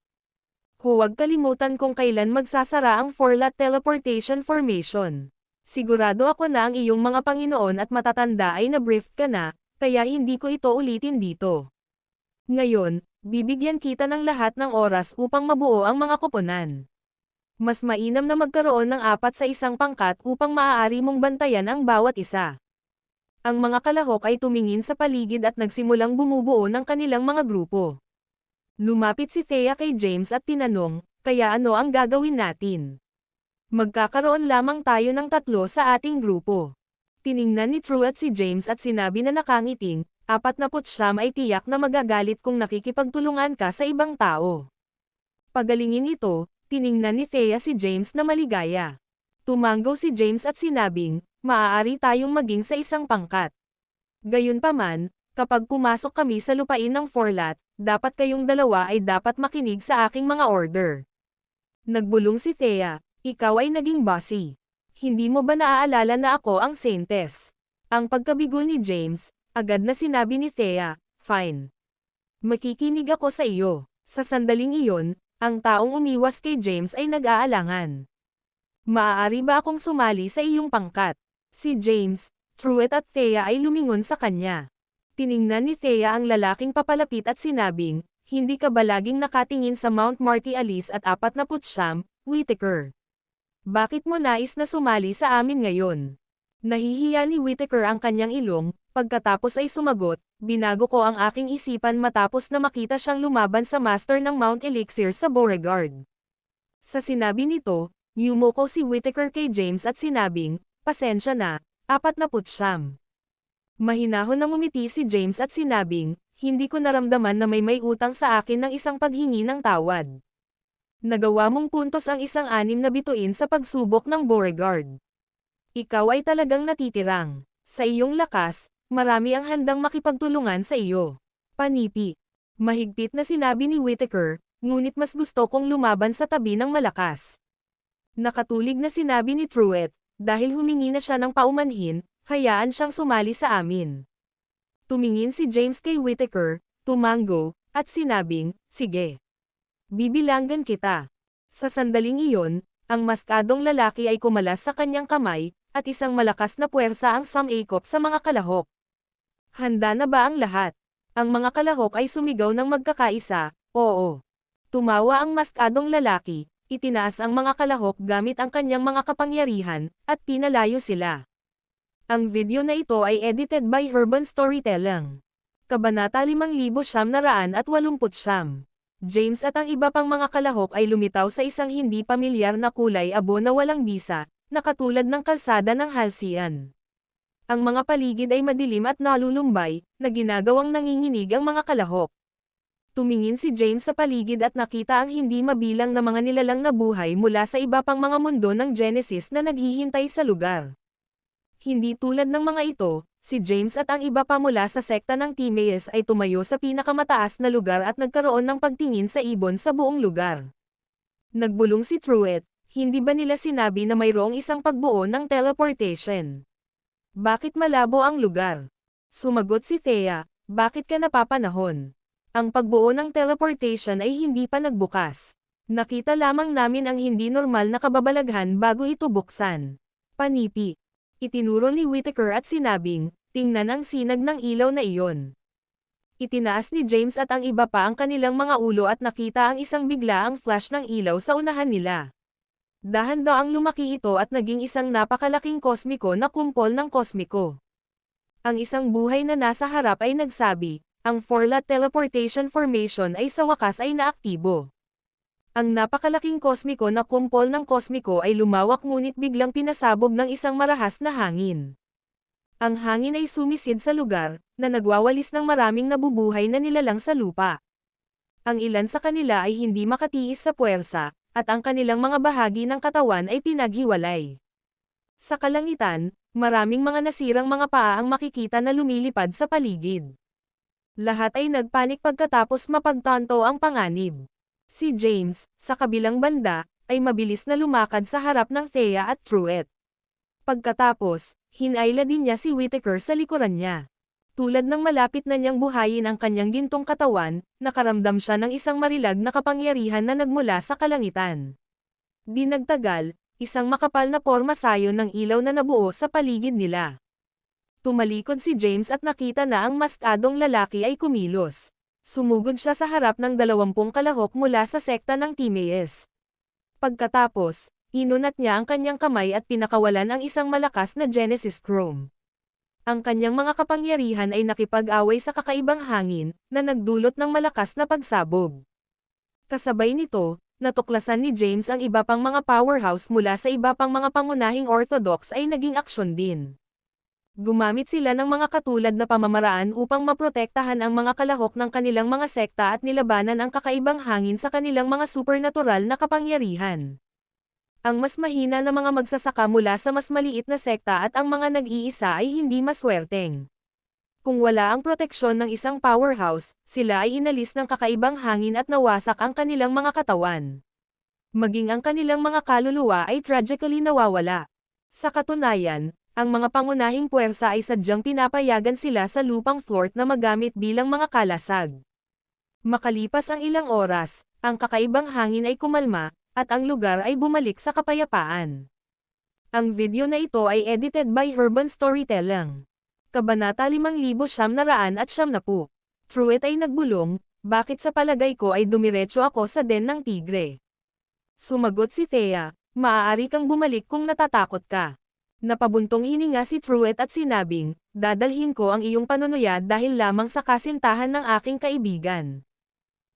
Huwag kalimutan kung kailan magsasara ang Forlat Teleportation Formation. Sigurado ako na ang iyong mga Panginoon at matatanda ay na-brief ka na, kaya hindi ko ito ulitin dito. Ngayon, bibigyan kita ng lahat ng oras upang mabuo ang mga koponan. Mas mainam na magkaroon ng 4 sa isang pangkat upang maaari mong bantayan ang bawat isa. Ang mga kalahok ay tumingin sa paligid at nagsimulang bumubuo ng kanilang mga grupo. Lumapit si Thea kay James at tinanong, kaya ano ang gagawin natin? Magkakaroon lamang tayo ng 3 sa ating grupo. Tiningnan ni Truett si James at sinabi na nakangiting, 49 ay tiyak na magagalit kung nakikipagtulungan ka sa ibang tao. Pagalingin ito, tiningnan ni Thea si James na maligaya. Tumanggo si James at sinabing, maaari tayong maging sa isang pangkat. Gayunpaman, kapag pumasok kami sa lupain ng Forlat, dapat kayong dalawa ay dapat makinig sa aking mga order. Nagbulong si Thea, ikaw ay naging bossy. Hindi mo ba naaalala na ako ang Saintess? Ang pagkabigo ni James, agad na sinabi ni Thea, fine. Makikinig ako sa iyo. Sa sandaling iyon, ang taong umiwas kay James ay nag-aalangan. Maaari ba akong sumali sa iyong pangkat? Si James, Truett at Thea ay lumingon sa kanya. Tiningnan ni Thea ang lalaking papalapit at sinabing, hindi ka ba laging nakatingin sa Mount Marty Alice at 49, Whittaker? Bakit mo nais na sumali sa amin ngayon? Nahihiya ni Whittaker ang kanyang ilong, pagkatapos ay sumagot, binago ko ang aking isipan matapos na makita siyang lumaban sa master ng Mount Elixir sa Beauregard. Sa sinabi nito, yumuko si Whittaker kay James at sinabing, pasensya na, 49. Mahinahon na ngumiti si James at sinabing, hindi ko naramdaman na may utang sa akin ng isang paghingi ng tawad. Nagawa mong puntos ang 6 na bituin sa pagsubok ng Beauregard. Ikaw ay talagang natitirang. Sa iyong lakas, marami ang handang makipagtulungan sa iyo. Panipi. Mahigpit na sinabi ni Whittaker, ngunit mas gusto kong lumaban sa tabi ng malakas. Nakatulig na sinabi ni Truett, dahil humingi na siya ng paumanhin, hayaan siyang sumali sa amin. Tumingin si James kay Whittaker, tumanggo, at sinabing, sige. Bibilanggan kita. Sa sandaling iyon, ang maskadong lalaki ay kumalas sa kanyang kamay, at isang malakas na puwersa ang sumakop sa mga kalahok. Handa na ba ang lahat? Ang mga kalahok ay sumigaw ng magkakaisa, oo. Tumawa ang maskadong lalaki, itinaas ang mga kalahok gamit ang kanyang mga kapangyarihan, at pinalayo sila. Ang video na ito ay edited by Urban Storytelling. Kabanata 5989. James at ang iba pang mga kalahok ay lumitaw sa isang hindi pamilyar na kulay abo na walang bisa, na katulad ng kalsada ng Halcyon. Ang mga paligid ay madilim at nalulumbay, na ginagawang nanginginig ang mga kalahok. Tumingin si James sa paligid at nakita ang hindi mabilang na mga nilalang na buhay mula sa iba pang mga mundo ng Genesis na naghihintay sa lugar. Hindi tulad ng mga ito, si James at ang iba pa mula sa sekta ng Timaeus ay tumayo sa pinakamataas na lugar at nagkaroon ng pagtingin sa ibon sa buong lugar. Nagbulong si Truett, hindi ba nila sinabi na mayroong isang pagbuo ng teleportation? Bakit malabo ang lugar? Sumagot si Thea, bakit ka napapanahon? Ang pagbuo ng teleportation ay hindi pa nagbukas. Nakita lamang namin ang hindi normal na kababalaghan bago ito buksan. Panipi. Itinuro ni Whittaker at sinabing, tingnan ang sinag ng ilaw na iyon. Itinaas ni James at ang iba pa ang kanilang mga ulo at nakita ang isang biglaang flash ng ilaw sa unahan nila. Dahan-daang lumaki ito at naging isang napakalaking kosmiko na kumpol ng kosmiko. Ang isang buhay na nasa harap ay nagsabi, ang Forlat Teleportation Formation ay sa wakas ay naaktibo. Ang napakalaking kosmiko na kumpol ng kosmiko ay lumawak ngunit biglang pinasabog ng isang marahas na hangin. Ang hangin ay sumisid sa lugar, na nagwawalis ng maraming nabubuhay na nilalang sa lupa. Ang ilan sa kanila ay hindi makatiis sa puwersa, at ang kanilang mga bahagi ng katawan ay pinaghiwalay. Sa kalangitan, maraming mga nasirang mga paa ang makikita na lumilipad sa paligid. Lahat ay nagpanik pagkatapos mapagtanto ang panganib. Si James, sa kabilang banda, ay mabilis na lumakad sa harap ng Thea at Truett. Pagkatapos, hinayla din niya si Whittaker sa likuran niya. Tulad ng malapit na niyang buhayin ang kanyang gintong katawan, nakaramdam siya ng isang marilag na kapangyarihan na nagmula sa kalangitan. Di nagtagal, isang makapal na porma sayon ng ilaw na nabuo sa paligid nila. Tumalikod si James at nakita na ang maskadong lalaki ay kumilos. Sumugod siya sa harap ng 20 kalahok mula sa sekta ng Timaeus. Pagkatapos, inunat niya ang kanyang kamay at pinakawalan ang isang malakas na Genesis Chrome. Ang kanyang mga kapangyarihan ay nakipag-away sa kakaibang hangin, na nagdulot ng malakas na pagsabog. Kasabay nito, natuklasan ni James ang iba pang mga powerhouse mula sa iba pang mga pangunahing Orthodox ay naging aksyon din. Gumamit sila ng mga katulad na pamamaraan upang maprotektahan ang mga kalahok ng kanilang mga sekta at nilabanan ang kakaibang hangin sa kanilang mga supernatural na kapangyarihan. Ang mas mahina na mga magsasaka mula sa mas maliit na sekta at ang mga nag-iisa ay hindi maswerteng. Kung wala ang proteksyon ng isang powerhouse, sila ay inalis ng kakaibang hangin at nawasak ang kanilang mga katawan. Maging ang kanilang mga kaluluwa ay tragically nawawala. Sa katunayan, ang mga pangunahing puwersa ay sadyang pinapayagan sila sa lupang fort na magamit bilang mga kalasag. Makalipas ang ilang oras, ang kakaibang hangin ay kumalma, at ang lugar ay bumalik sa kapayapaan. Ang video na ito ay edited by Urban Storytelling. Kabanata 5,990. Truett ay nagbulong, bakit sa palagay ko ay dumiretso ako sa den ng tigre? Sumagot si Thea, maaari kang bumalik kung natatakot ka. Napabuntong hininga si Truett at sinabing, dadalhin ko ang iyong panunuyad dahil lamang sa kasintahan ng aking kaibigan.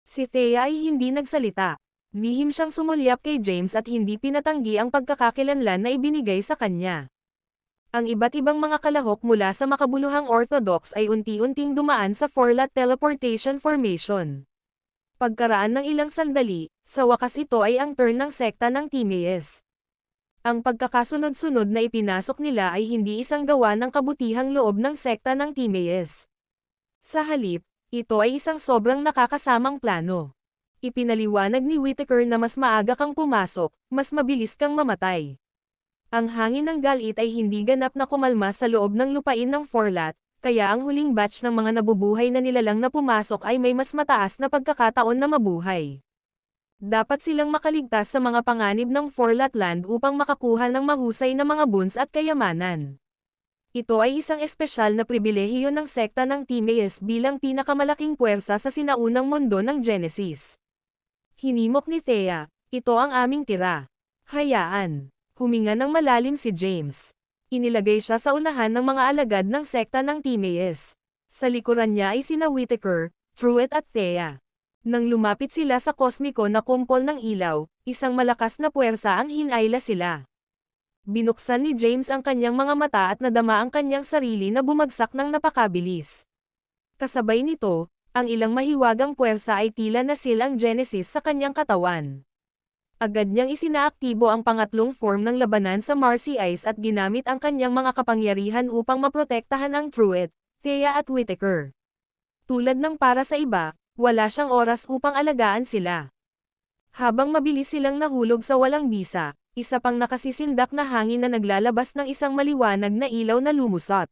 Si Thea ay hindi nagsalita. Lihim siyang sumulyap kay James at hindi pinatanggi ang pagkakakilanlan na ibinigay sa kanya. Ang iba't ibang mga kalahok mula sa makabuluhang Orthodox ay unti-unting dumaan sa Forlat Teleportation Formation. Pagkaraan ng ilang sandali, sa wakas ito ay ang turn ng sekta ng Timaeus. Ang pagkakasunod-sunod na ipinasok nila ay hindi isang gawa ng kabutihang loob ng sekta ng Timaeus. Sa halip, ito ay isang sobrang nakakasamang plano. Ipinaliwanag ni Whittaker na mas maaga kang pumasok, mas mabilis kang mamatay. Ang hangin ng galit ay hindi ganap na kumalma sa loob ng lupain ng Forlat, kaya ang huling batch ng mga nabubuhay na nilalang na pumasok ay may mas mataas na pagkakataon na mabuhay. Dapat silang makaligtas sa mga panganib ng Forlat Land upang makakuha ng mahusay na mga boons at kayamanan. Ito ay isang espesyal na pribilehiyo ng sekta ng Timaeus bilang pinakamalaking puwersa sa sinaunang mundo ng Genesis. Hinimok ni Thea, ito ang aming tira. Hayaan. Huminga ng malalim si James. Inilagay siya sa unahan ng mga alagad ng sekta ng Timaeus. Sa likuran niya ay sina Whittaker, Truett at Thea. Nang lumapit sila sa kosmiko na kumpol ng ilaw, isang malakas na puwersa ang hinayla sila. Binuksan ni James ang kanyang mga mata at nadama ang kanyang sarili na bumagsak ng napakabilis. Kasabay nito, ang ilang mahiwagang puwersa ay tila nasil ang Genesis sa kanyang katawan. Agad niyang isinaaktibo ang pangatlong form ng labanan sa Marcy Ice at ginamit ang kanyang mga kapangyarihan upang maprotektahan ang Truett, Thea at Whittaker. Tulad ng para sa iba, wala siyang oras upang alagaan sila. Habang mabilis silang nahulog sa walang bisa, isa pang nakasisindak na hangin na naglalabas ng isang maliwanag na ilaw na lumusot.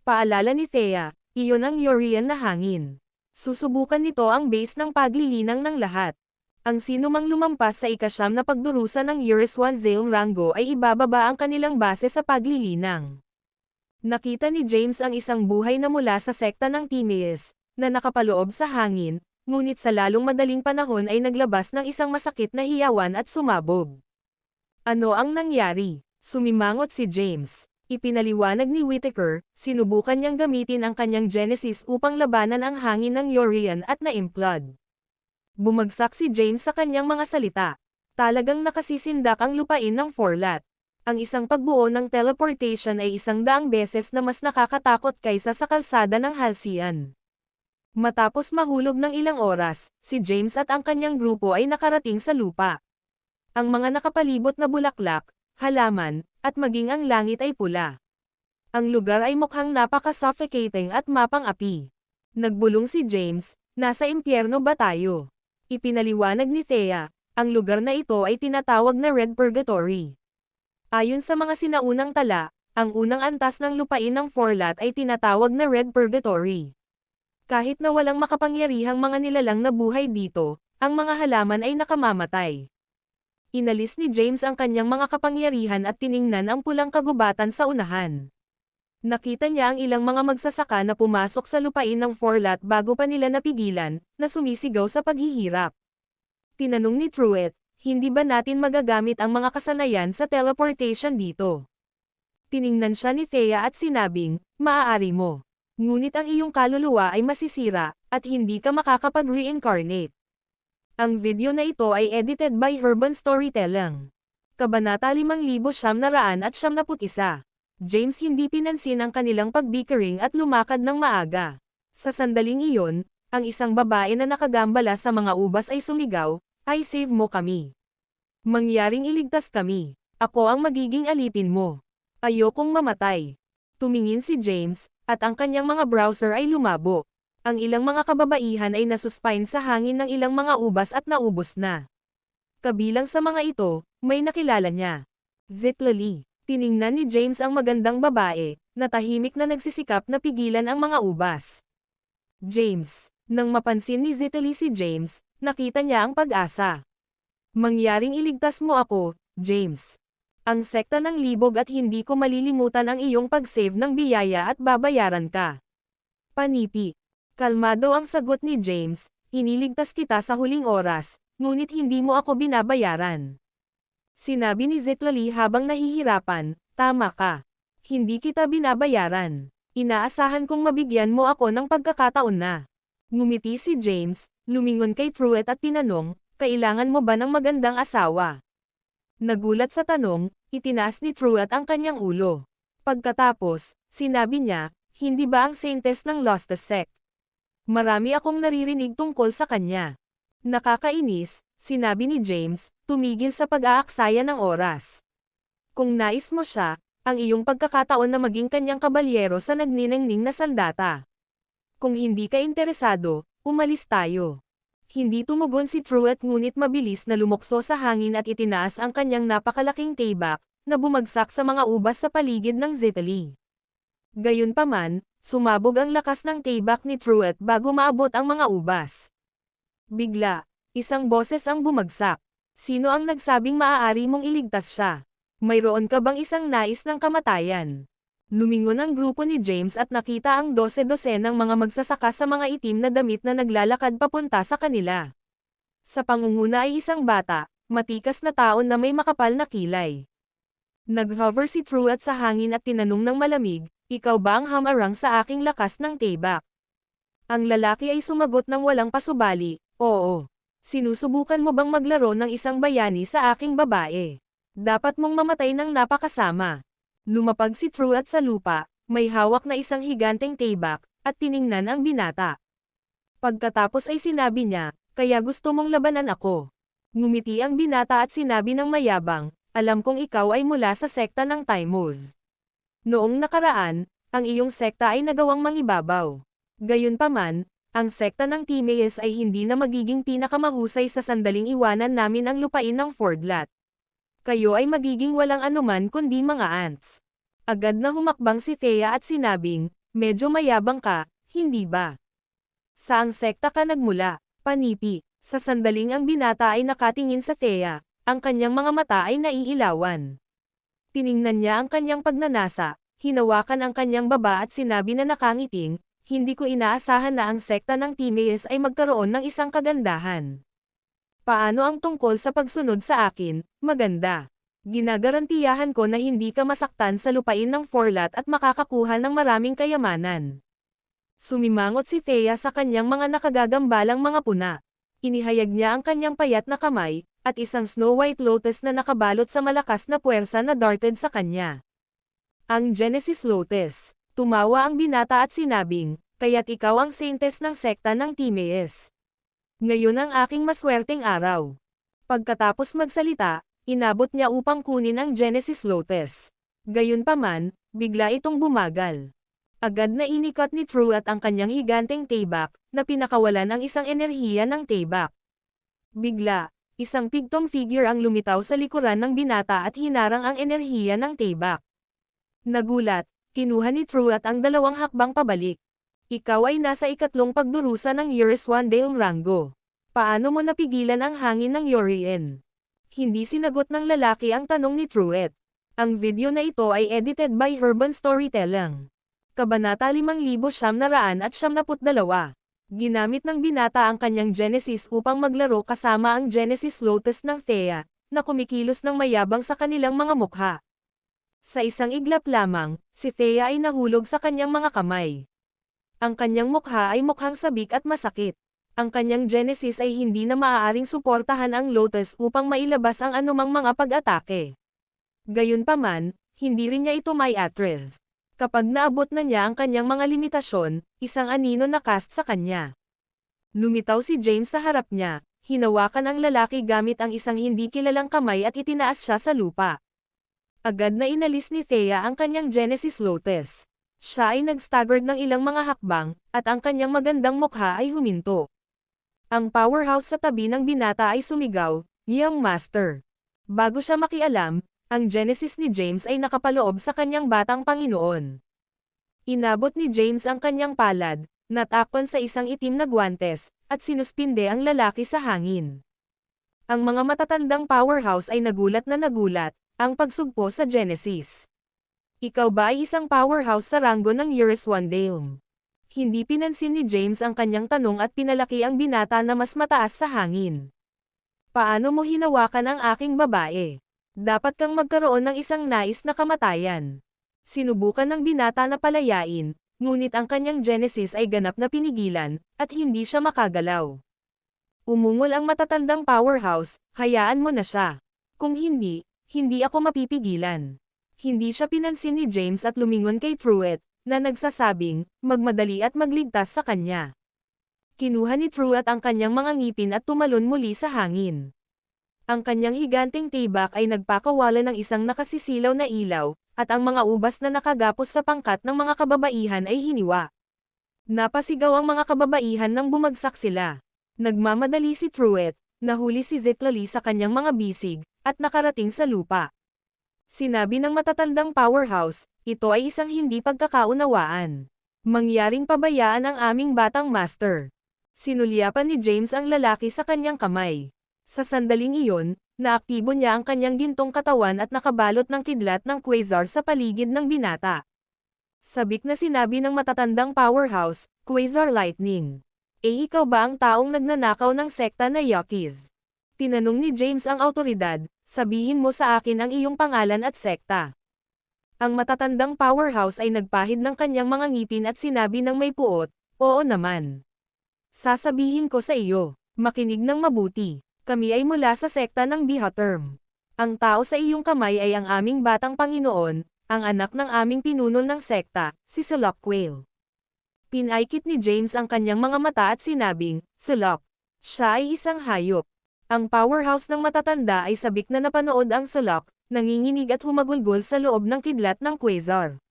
Paalala ni Thea, iyon ang Urian na hangin. Susubukan nito ang base ng paglilinang ng lahat. Ang sinumang lumampas sa ikasyam na pagdurusa ng Eurus 1 Zeong Rango ay ibababa ang kanilang base sa paglilinang. Nakita ni James ang isang buhay na mula sa sekta ng Timaeus, na nakapaloob sa hangin, ngunit sa lalong madaling panahon ay naglabas ng isang masakit na hiyawan at sumabog. Ano ang nangyari? Sumimangot si James. Ipinaliwanag ni Whittaker, sinubukan niyang gamitin ang kanyang Genesis upang labanan ang hangin ng Urian at na-implode. Bumagsak si James sa kanyang mga salita. Talagang nakasisindak ang lupain ng Forlat. Ang isang pagbuo ng teleportation ay 100 beses na mas nakakatakot kaysa sa kalsada ng Halcyon. Matapos mahulog ng ilang oras, si James at ang kanyang grupo ay nakarating sa lupa. Ang mga nakapalibot na bulaklak, halaman, at maging ang langit ay pula. Ang lugar ay mukhang napaka-suffocating at mapang-api. Nagbulong si James, nasa impyerno ba tayo? Ipinaliwanag ni Thea, ang lugar na ito ay tinatawag na Red Purgatory. Ayon sa mga sinaunang tala, ang unang antas ng lupain ng Forlat ay tinatawag na Red Purgatory. Kahit na walang makapangyarihang mga nilalang na buhay dito, ang mga halaman ay nakamamatay. Inalis ni James ang kanyang mga kapangyarihan at tiningnan ang pulang kagubatan sa unahan. Nakita niya ang ilang mga magsasaka na pumasok sa lupain ng Forlat bago pa nila napigilan, na sumisigaw sa paghihirap. Tinanong ni Truett, hindi ba natin magagamit ang mga kasanayan sa teleportation dito? Tiningnan siya ni Thea at sinabing, maaari mo. Ngunit ang iyong kaluluwa ay masisira, at hindi ka makakapag-reincarnate. Ang video na ito ay edited by Urban Storytelling. Kabanata 5,991. James hindi pinansin ang kanilang pagbickering at lumakad ng maaga. Sa sandaling iyon, ang isang babae na nakagambala sa mga ubas ay sumigaw, "Ay save mo kami. Mangyaring iligtas kami. Ako ang magiging alipin mo. Ayokong mamatay." Tumingin si James, at ang kanyang mga browser ay lumabo. Ang ilang mga kababaihan ay nasuspine sa hangin ng ilang mga ubas at naubos na. Kabilang sa mga ito, may nakilala niya. Zitlali. Tiningnan ni James ang magandang babae, na tahimik na nagsisikap na pigilan ang mga ubas. James. Nang mapansin ni Zitlali si James, nakita niya ang pag-asa. Mangyaring iligtas mo ako, James. Ang sekta ng libog at hindi ko malilimutan ang iyong pag-save ng biyaya at babayaran ka. Panipi. Kalmado ang sagot ni James, iniligtas kita sa huling oras, ngunit hindi mo ako binabayaran. Sinabi ni Zitlali habang nahihirapan, tama ka. Hindi kita binabayaran. Inaasahan kong mabigyan mo ako ng pagkakataon na. Ngumiti si James, lumingon kay Truett at tinanong, kailangan mo ba ng magandang asawa? Nagulat sa tanong, itinaas ni Truett ang kanyang ulo. Pagkatapos, sinabi niya, hindi ba ang saintess ng Lost Sect? Marami akong naririnig tungkol sa kanya. Nakakainis, sinabi ni James, tumigil sa pag-aaksaya ng oras. Kung nais mo siya, ang iyong pagkakataon na maging kanyang kabalyero sa nagniningning na sandata. Kung hindi ka interesado, umalis tayo. Hindi tumugon si Truett ngunit mabilis na lumukso sa hangin at itinaas ang kanyang napakalaking taybak, na bumagsak sa mga ubas sa paligid ng Zitlali. Gayunpaman, sumabog ang lakas ng taybak ni Truett bago maabot ang mga ubas. Bigla, isang boses ang bumagsak. Sino ang nagsabing maaari mong iligtas siya? Mayroon ka bang isang nais ng kamatayan? Lumingon ang grupo ni James at nakita ang 12 ng mga magsasaka sa mga itim na damit na naglalakad papunta sa kanila. Sa pangunguna ay isang bata, matikas na taon na may makapal na kilay. Nag-hover si Truett sa hangin at tinanong ng malamig, ikaw ba ang hamarang sa aking lakas ng taybak? Ang lalaki ay sumagot ng walang pasubali, oo. Sinusubukan mo bang maglaro ng isang bayani sa aking babae? Dapat mong mamatay ng napakasama. Lumapag si Truett sa lupa, may hawak na isang higanteng taybak, at tiningnan ang binata. Pagkatapos ay sinabi niya, kaya gusto mong labanan ako. Ngumiti ang binata at sinabi ng mayabang, alam kong ikaw ay mula sa sekta ng Taimos. Noong nakaraan, ang iyong sekta ay nagawang mangibabaw. Gayunpaman, ang sekta ng Timaeus ay hindi na magiging pinakamahusay sa sandaling iwanan namin ang lupain ng Forlat. Kayo ay magiging walang anuman kundi mga ants. Agad na humakbang si Thea at sinabing, medyo mayabang ka, hindi ba? Saang sekta ka nagmula? Panipi. Sa sandaling ang binata ay nakatingin sa Thea, ang kanyang mga mata ay naiilawan. Tiningnan niya ang kanyang pagnanasa, hinawakan ang kanyang baba at sinabi na nakangiting, hindi ko inaasahan na ang sekta ng Timaeus ay magkaroon ng isang kagandahan. Paano ang tungkol sa pagsunod sa akin, maganda? Ginagarantiyahan ko na hindi ka masaktan sa lupain ng Forlat at makakakuha ng maraming kayamanan. Sumimangot si Thea sa kanyang mga nakagagambalang mga puna. Inihayag niya ang kanyang payat na kamay, at isang Snow White Lotus na nakabalot sa malakas na puwersa na darted sa kanya. Ang Genesis Lotus. Tumawa ang binata at sinabing, kaya't ikaw ang saintess ng sekta ng Timaeus. Ngayon ang aking maswerteng araw. Pagkatapos magsalita, inabot niya upang kunin ang Genesis Lotus. Gayunpaman, bigla itong bumagal. Agad na inikat ni Truett ang kanyang higanteng taybak, na pinakawalan ang isang enerhiya ng taybak. Bigla, isang pigtom figure ang lumitaw sa likuran ng binata at hinarang ang enerhiya ng taybak. Nagulat, kinuha ni Truett ang 2 hakbang pabalik. Ikaw ay nasa ikatlong pagdurusa ng Uriswandale Rango. Paano mo napigilan ang hangin ng Yorien? Hindi sinagot ng lalaki ang tanong ni Truett. Ang video na ito ay edited by Urban Storytelling. Kabanata 5972. Ginamit ng binata ang kanyang Genesis upang maglaro kasama ang Genesis Lotus ng Thea, na kumikilos ng mayabang sa kanilang mga mukha. Sa isang iglap lamang, si Thea ay nahulog sa kanyang mga kamay. Ang kanyang mukha ay mukhang sabik at masakit. Ang kanyang Genesis ay hindi na maaaring suportahan ang Lotus upang mailabas ang anumang mga pag-atake. Gayunpaman, hindi rin niya ito may atres. Kapag naabot na niya ang kanyang mga limitasyon, isang anino na cast sa kanya. Lumitaw si James sa harap niya, hinawakan ang lalaki gamit ang isang hindi kilalang kamay at itinaas siya sa lupa. Agad na inalis ni Thea ang kanyang Genesis Lotus. Siya ay nag-staggered ng ilang mga hakbang, at ang kanyang magandang mukha ay huminto. Ang powerhouse sa tabi ng binata ay sumigaw, "Young Master." Bago siya makialam, ang Genesis ni James ay nakapaloob sa kanyang batang Panginoon. Inabot ni James ang kanyang palad, natakpan sa isang itim na guwantes, at sinuspinde ang lalaki sa hangin. Ang mga matatandang powerhouse ay nagulat, ang pagsugpo sa Genesis. Ikaw ba ay isang powerhouse sa rango ng Uriswandale? Hindi pinansin ni James ang kanyang tanong at pinalaki ang binata na mas mataas sa hangin. Paano mo hinawakan ang aking babae? Dapat kang magkaroon ng isang nais na kamatayan. Sinubukan ng binata na palayain, ngunit ang kanyang Genesis ay ganap na pinigilan, at hindi siya makagalaw. Umungol ang matatandang powerhouse, hayaan mo na siya. Kung hindi, hindi ako mapipigilan. Hindi siya pinansin ni James at lumingon kay Truett, na nagsasabing, magmadali at magligtas sa kanya. Kinuha ni Truett ang kanyang mga ngipin at tumalon muli sa hangin. Ang kanyang higanteng taybak ay nagpakawala ng isang nakasisilaw na ilaw, at ang mga ubas na nakagapos sa pangkat ng mga kababaihan ay hiniwa. Napasigaw ang mga kababaihan nang bumagsak sila. Nagmamadali si Truett, nahuli si Zitlali sa kanyang mga bisig, at nakarating sa lupa. Sinabi ng matatandang powerhouse, ito ay isang hindi pagkakaunawaan. Mangyaring pabayaan ang aming batang master. Sinulyapan ni James ang lalaki sa kanyang kamay. Sa sandaling iyon, naaktibo niya ang kanyang gintong katawan at nakabalot ng kidlat ng quasar sa paligid ng binata. Sabik na sinabi ng matatandang powerhouse, Quasar Lightning. Ikaw ba ang taong nagnanakaw ng sekta na Yokis? Tinanong ni James ang awtoridad, sabihin mo sa akin ang iyong pangalan at sekta. Ang matatandang powerhouse ay nagpahid ng kanyang mga ngipin at sinabi ng may puot, oo naman. Sasabihin ko sa iyo, makinig ng mabuti, kami ay mula sa sekta ng Bihaterm. Ang tao sa iyong kamay ay ang aming batang Panginoon, ang anak ng aming pinunol ng sekta, si Sulok Quail. Pinaikit ni James ang kanyang mga mata at sinabing, Sulok. Siya ay isang hayop. Ang powerhouse ng matatanda ay sabik na napanood ang Sulok, nanginginig at humagulgol sa loob ng kidlat ng quasar.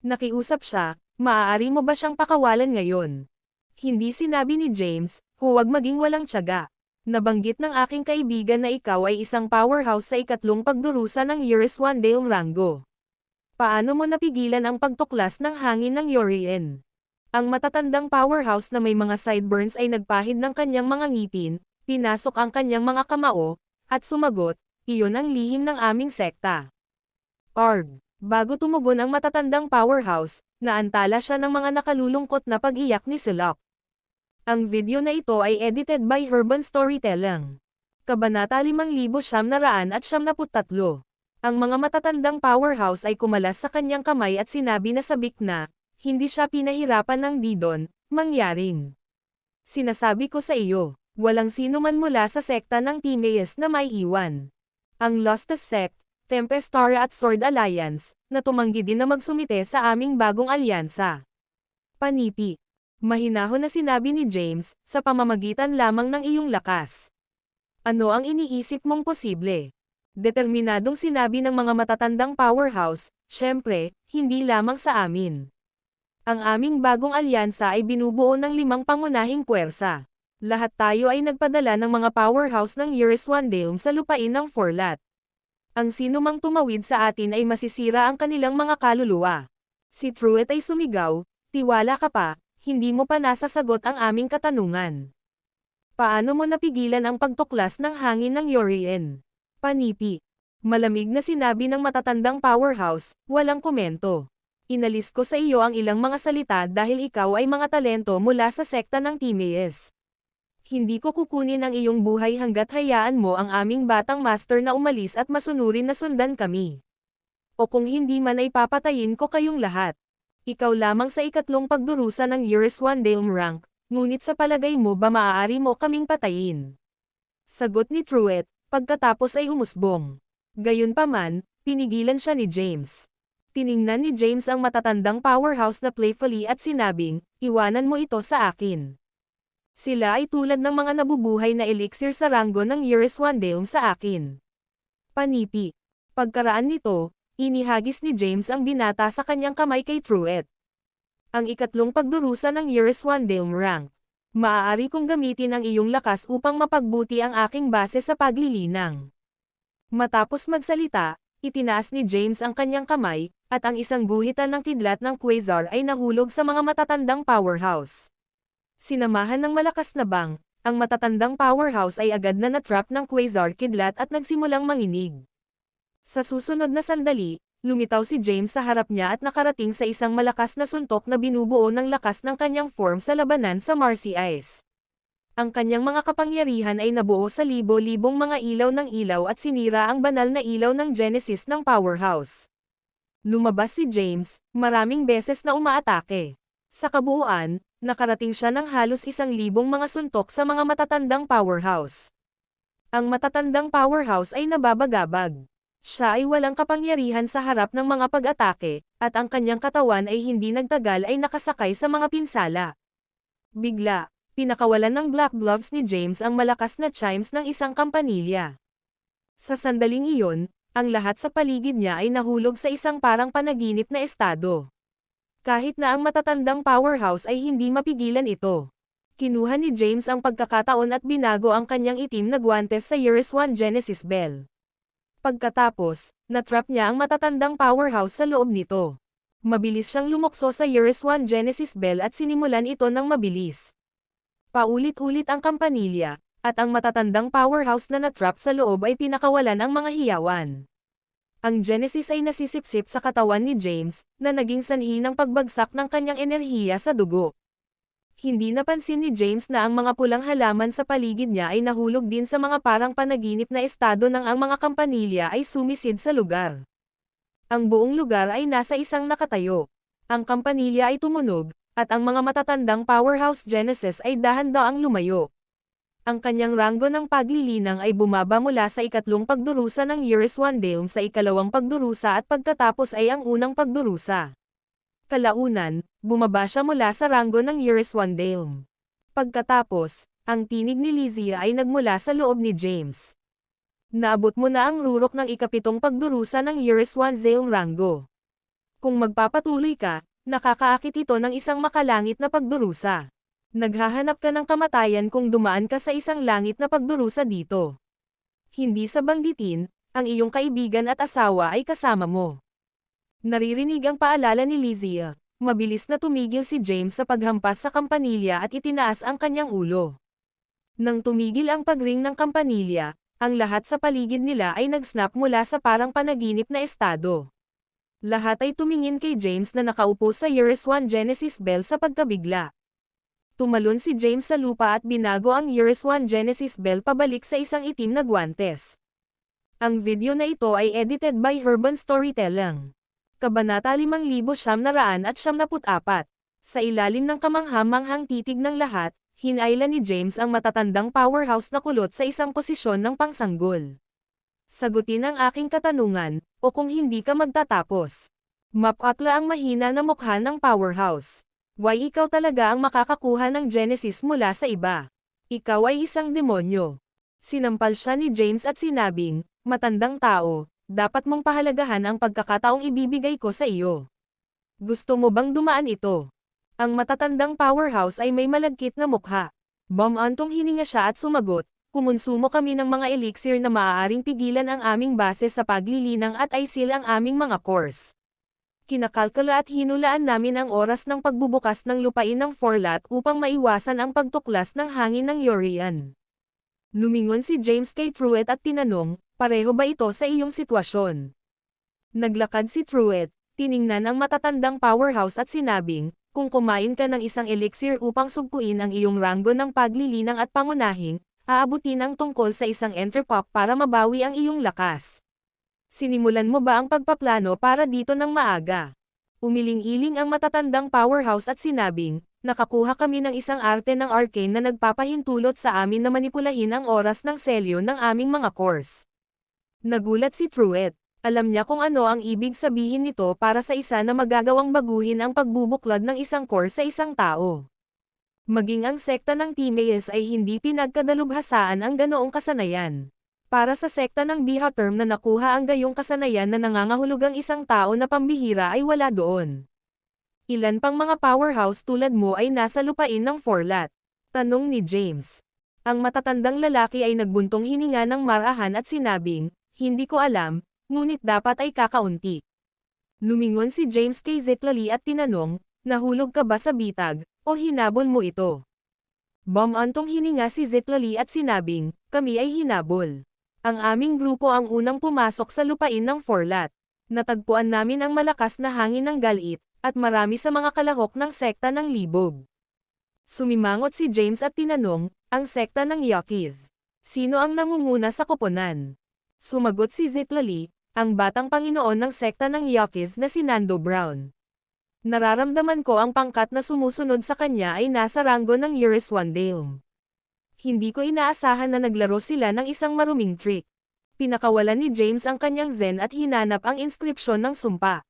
Nakiusap siya, maaari mo ba siyang pakawalan ngayon? Hindi sinabi ni James, huwag maging walang tiyaga. Nabanggit ng aking kaibigan na ikaw ay isang powerhouse sa ikatlong pagdurusa ng Uriswandale Rango. Paano mo napigilan ang pagtuklas ng hangin ng Yorien? Ang matatandang powerhouse na may mga sideburns ay nagpahid ng kanyang mga ngipin, pinasok ang kanyang mga kamao, at sumagot, iyon ang lihim ng aming sekta. Arg! Bago tumugon ang matatandang powerhouse, naantala siya ng mga nakalulungkot na pag-iyak ni Sulok. Ang video na ito ay edited by Urban Storytelling. Kabanata 5973. Ang mga matatandang powerhouse ay kumalas sa kanyang kamay at sinabi na sabik na, hindi siya pinahirapan ng Didon, mangyaring. Sinasabi ko sa iyo, Walang sino man mula sa sekta ng Timaeus na may iwan. Ang Lostes Sect, Tempestara at Sword Alliance, na tumanggi din na magsumite sa aming bagong alyansa. Panipi. Mahinahon na sinabi ni James, sa pamamagitan lamang ng iyong lakas. Ano ang iniisip mong posible? Determinadong sinabi ng mga matatandang powerhouse, syempre, hindi lamang sa amin. Ang aming bagong alyansa ay binubuo ng 5 pangunahing puwersa. Lahat tayo ay nagpadala ng mga powerhouse ng Euriswandaelm sa lupain ng Forlat. Ang sinumang tumawid sa atin ay masisira ang kanilang mga kaluluwa. Si Truett ay sumigaw, tiwala ka pa, hindi mo pa nasasagot ang aming katanungan. Paano mo napigilan ang pagtuklas ng hangin ng Yorien? Panipi. Malamig na sinabi ng matatandang powerhouse, walang komento. Inalis ko sa iyo ang ilang mga salita dahil ikaw ay mga talento mula sa sekta ng Timaeus. Hindi ko kukunin ang iyong buhay hanggat hayaan mo ang aming batang master na umalis at masunurin na sundan kami. O kung hindi man ay papatayin ko kayong lahat. Ikaw lamang sa ikatlong pagdurusa ng Euriswandaelm rank, ngunit sa palagay mo ba maaari mo kaming patayin? Sagot ni Truett, pagkatapos ay umusbong. Gayunpaman, pinigilan siya ni James. Tiningnan ni James ang matatandang powerhouse na playfully at sinabing, iwanan mo ito sa akin. Sila ay tulad ng mga nabubuhay na elixir sa ranggo ng Euriswandaelm sa akin. Panipi. Pagkaraan nito, inihagis ni James ang binata sa kanyang kamay kay Truett. Ang ikatlong pagdurusa ng Euriswandaelm rank. Maaari kong gamitin ang iyong lakas upang mapagbuti ang aking base sa paglilinang. Matapos magsalita, itinaas ni James ang kanyang kamay, at ang isang guhitan ng kidlat ng quasar ay nahulog sa mga matatandang powerhouse. Sinamahan ng malakas na bang, ang matatandang powerhouse ay agad na natrap ng quasar kidlat at nagsimulang manginig. Sa susunod na sandali, lumitaw si James sa harap niya at nakarating sa isang malakas na suntok na binubuo ng lakas ng kanyang form sa labanan sa Marcy Ice. Ang kanyang mga kapangyarihan ay nabuo sa libo-libong mga ilaw ng ilaw at sinira ang banal na ilaw ng Genesis ng powerhouse. Lumabas si James, maraming beses na umaatake. Sa kabuuan, nakarating siya ng halos 1,000 mga suntok sa mga matatandang powerhouse. Ang matatandang powerhouse ay nababagabag. Siya ay walang kapangyarihan sa harap ng mga pag-atake, at ang kanyang katawan ay hindi nagtagal ay nakasakay sa mga pinsala. Bigla, pinakawalan ng Black Gloves ni James ang malakas na chimes ng isang kampanilya. Sa sandaling iyon, ang lahat sa paligid niya ay nahulog sa isang parang panaginip na estado. Kahit na ang matatandang powerhouse ay hindi mapigilan ito. Kinuha ni James ang pagkakataon at binago ang kanyang itim na guwantes sa Euriswan Genesis Bell. Pagkatapos, natrap niya ang matatandang powerhouse sa loob nito. Mabilis siyang lumokso sa Euriswan Genesis Bell at sinimulan ito ng mabilis. Paulit-ulit ang kampanilya, at ang matatandang powerhouse na natrap sa loob ay pinakawalan ang mga hiyawan. Ang Genesis ay nasisipsip sa katawan ni James, na naging sanhi ng pagbagsak ng kanyang enerhiya sa dugo. Hindi napansin ni James na ang mga pulang halaman sa paligid niya ay nahulog din sa mga parang panaginip na estado nang ang mga kampanilya ay sumisid sa lugar. Ang buong lugar ay nasa isang nakatayo. Ang kampanilya ay tumunog, at ang mga matatandang powerhouse Genesis ay dahan-daang lumayo. Ang kanyang ranggo ng paglilinang ay bumaba mula sa ikatlong pagdurusa ng Euriswandaelm sa ikalawang pagdurusa at pagkatapos ay ang unang pagdurusa. Kalaunan, bumaba siya mula sa ranggo ng Euriswandaelm. Pagkatapos, ang tinig ni Lysia ay nagmula sa loob ni James. Naabot mo na ang rurok ng ikapitong pagdurusa ng Euriswandaelm ranggo. Kung magpapatuloy ka, nakakaakit ito ng isang makalangit na pagdurusa. Naghahanap ka ng kamatayan kung dumaan ka sa isang langit na pagdurusa dito. Hindi sa banggitin, ang iyong kaibigan at asawa ay kasama mo. Naririnig ang paalala ni Lysia. Mabilis na tumigil si James sa paghampas sa kampanilya at itinaas ang kanyang ulo. Nang tumigil ang pagring ng kampanilya, ang lahat sa paligid nila ay nag-snap mula sa parang panaginip na estado. Lahat ay tumingin kay James na nakaupo sa Euriswan Genesis Bell sa pagkabigla. Tumalon si James sa lupa at binago ang Euriswan Genesis Bell pabalik sa isang itim na guwantes. Ang video na ito ay edited by Urban Storytelling. Kabanata 5,974. Sa ilalim ng kamangha-manghang titig ng lahat, Hinayla ni James ang matatandang powerhouse na kulot sa isang posisyon ng pangsanggol. Sagutin ang aking katanungan, o kung hindi ka magtatapos. Mapakla ang mahina na mukha ng powerhouse. Why ikaw talaga ang makakakuha ng Genesis mula sa iba? Ikaw ay isang demonyo. Sinampal siya ni James at sinabing, matandang tao, dapat mong pahalagahan ang pagkakataong ibibigay ko sa iyo. Gusto mo bang dumaan ito? Ang matatandang powerhouse ay may malagkit na mukha. Bumantong hininga siya at sumagot, kumonsumo kami ng mga elixir na maaaring pigilan ang aming base sa paglilinang at ISIL ang aming mga cores. Kinakalkula at hinulaan namin ang oras ng pagbubukas ng lupain ng Forlat upang maiwasan ang pagtuklas ng hangin ng Yorian. Lumingon si James kay Truett at tinanong, pareho ba ito sa iyong sitwasyon? Naglakad si Truett, tiningnan ang matatandang powerhouse at sinabing, kung kumain ka ng isang elixir upang sugpuin ang iyong ranggo ng paglilinang at pangunahing, aabutin ang tungkol sa isang entrepop para mabawi ang iyong lakas. Sinimulan mo ba ang pagpaplano para dito ng maaga? Umiling-iling ang matatandang powerhouse at sinabing, nakakuha kami ng isang arte ng arcane na nagpapahintulot sa amin na manipulahin ang oras ng selyo ng aming mga cores. Nagulat si Truett. Alam niya kung ano ang ibig sabihin nito para sa isa na magagawang baguhin ang pagbubuklad ng isang core sa isang tao. Maging ang sekta ng Timaeus ay hindi pinagkadalubhasaan ang ganoong kasanayan. Para sa sekta ng Bihaterm na nakuha ang gayong kasanayan na nangangahulugang isang tao na pambihira ay wala doon. Ilan pang mga powerhouse tulad mo ay nasa lupain ng Forlat? Tanong ni James. Ang matatandang lalaki ay nagbuntong hininga ng marahan at sinabing, hindi ko alam, ngunit dapat ay kakaunti. Lumingon si James kay Zitlali at tinanong, nahulog ka ba sa bitag, o hinabol mo ito? Bumantong hininga si Zitlali at sinabing, kami ay hinabol. Ang aming grupo ang unang pumasok sa lupain ng Forlat. Natagpuan namin ang malakas na hangin ng galit, at marami sa mga kalahok ng sekta ng libog. Sumimangot si James at tinanong, ang sekta ng Yaquis. Sino ang nangunguna sa koponan? Sumagot si Zitlali, ang batang panginoon ng sekta ng Yaquis na si Nando Brown. Nararamdaman ko ang pangkat na sumusunod sa kanya ay nasa ranggo ng Eurus Wandale. Hindi ko inaasahan na naglaro sila ng isang maruming trick. Pinakawalan ni James ang kanyang zen at hinanap ang inskripsyon ng sumpa.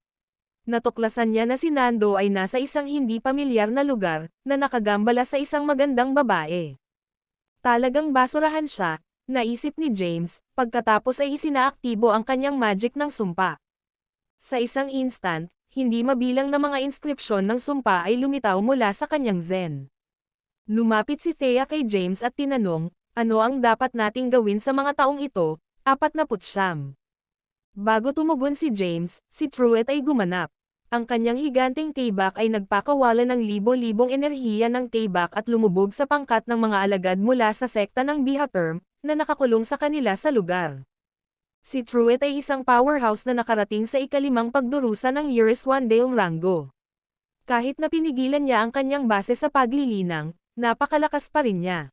Natuklasan niya na si Nando ay nasa isang hindi pamilyar na lugar, na nakagambala sa isang magandang babae. Talagang basurahan siya, naisip ni James, pagkatapos ay isinaaktibo ang kanyang magic ng sumpa. Sa isang instant, hindi mabilang na mga inskripsyon ng sumpa ay lumitaw mula sa kanyang zen. Lumapit si Thea kay James at tinanong, ano ang dapat nating gawin sa mga taong ito, 49. Bago tumugon si James, si Truett ay gumanap. Ang kanyang higanteng taybak ay nagpakawala ng libo-libong enerhiya ng taybak at lumubog sa pangkat ng mga alagad mula sa sekta ng Bihaterm, na nakakulong sa kanila sa lugar. Si Truett ay isang powerhouse na nakarating sa ikalimang pagdurusa ng Eurus Wandale Rango. Kahit na pinigilan niya ang kanyang base sa paglilinang, napakalakas pa rin niya.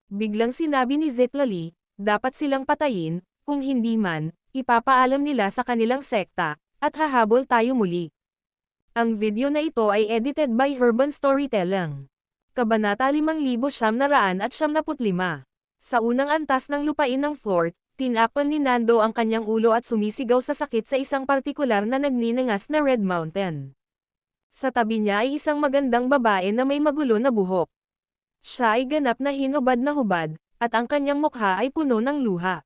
Biglang sinabi ni Zitlali, dapat silang patayin, kung hindi man, ipapaalam nila sa kanilang sekta, at hahabol tayo muli. Ang video na ito ay edited by Herban Storytelling. Kabanata 5975. Sa unang antas ng lupain ng Fort, tinakpan ni Nando ang kanyang ulo at sumisigaw sa sakit sa isang partikular na nagninangas na Red Mountain. Sa tabi niya ay isang magandang babae na may magulo na buhok. Siya ay ganap na hinubad na hubad, at ang kanyang mukha ay puno ng luha.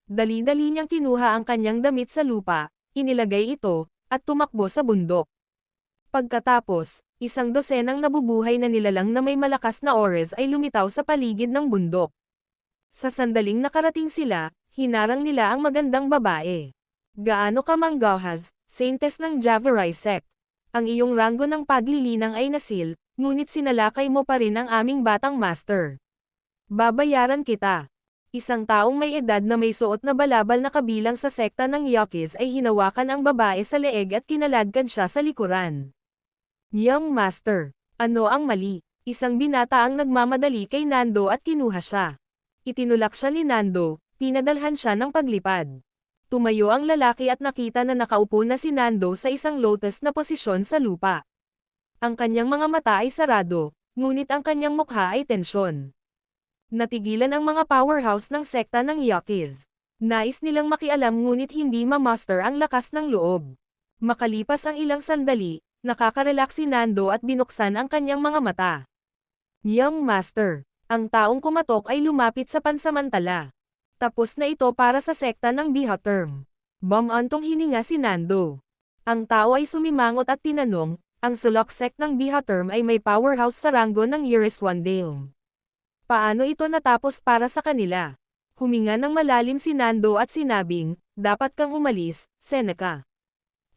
Dali-dali niyang kinuha ang kanyang damit sa lupa, inilagay ito, at tumakbo sa bundok. Pagkatapos, isang dosenang nabubuhay na nilalang na may malakas na auras ay lumitaw sa paligid ng bundok. Sa sandaling nakarating sila, hinarang nila ang magandang babae. Gaano ka manggahas, saintess ng Javerai sect? Ang iyong ranggo ng paglilinang ay nasil, ngunit sinalakay mo pa rin ang aming batang master. Babayaran kita. Isang taong may edad na may suot na balabal na kabilang sa sekta ng Yaquis ay hinawakan ang babae sa leeg at kinaladkad siya sa likuran. Young master, ano ang mali? Isang binata ang nagmamadali kay Nando at kinuha siya. Itinulak siya ni Nando, pinadalhan siya ng paglipad. Tumayo ang lalaki at nakita na nakaupo na si Nando sa isang lotus na posisyon sa lupa. Ang kanyang mga mata ay sarado, ngunit ang kanyang mukha ay tensyon. Natigilan ang mga powerhouse ng sekta ng Yaquis. Nais nilang makialam ngunit hindi ma-master ang lakas ng loob. Makalipas ang ilang sandali, nakakarelax si Nando at binuksan ang kanyang mga mata. Young Master, ang taong kumatok ay lumapit sa pansamantala. Tapos na ito para sa sekta ng Bihaterm. Bumantong hininga si Nando. Ang tao ay sumimangot at tinanong, ang sulok sect ng Bihaterm ay may powerhouse sa ranggo ng Iriswandaelm. Paano ito natapos para sa kanila? Huminga ng malalim si Nando at sinabing, dapat kang umalis, Seneca.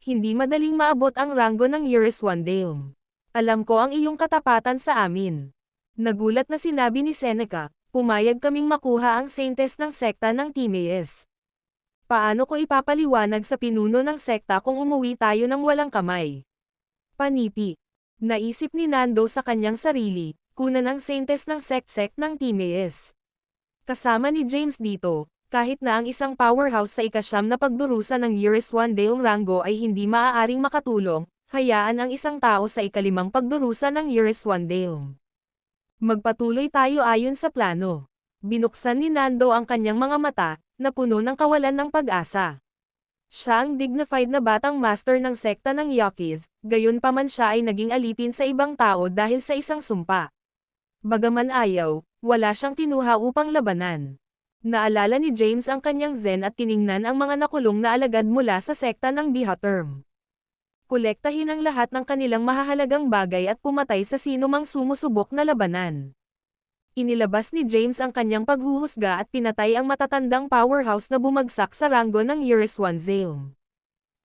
Hindi madaling maabot ang ranggo ng Iriswandaelm. Alam ko ang iyong katapatan sa amin. Nagulat na sinabi ni Seneca, pumayag kaming makuha ang saintes ng sekta ng Timaeus. Paano ko ipapaliwanag sa pinuno ng sekta kung umuwi tayo ng walang kamay? Panipi. Naisip ni Nando sa kanyang sarili, kunan ang saintes ng sect ng Timaeus. Kasama ni James dito, kahit na ang isang powerhouse sa ikasyam na pagdurusa ng Iriswandaelm ranggo ay hindi maaaring makatulong, hayaan ang isang tao sa ikalimang pagdurusa ng Iriswandaelm. Magpatuloy tayo ayon sa plano. Binuksan ni Nando ang kanyang mga mata, na puno ng kawalan ng pag-asa. Siya ang dignified na batang master ng sekta ng Yaquis, gayunpaman siya ay naging alipin sa ibang tao dahil sa isang sumpa. Bagaman ayaw, wala siyang kinuha upang labanan. Naalala ni James ang kanyang zen at tiningnan ang mga nakulong na alagad mula sa sekta ng Bihaterm. Kolektahin ang lahat ng kanilang mahahalagang bagay at pumatay sa sinumang sumusubok na labanan. Inilabas ni James ang kanyang paghuhusga at pinatay ang matatandang powerhouse na bumagsak sa ranggo ng Iriswandaelm.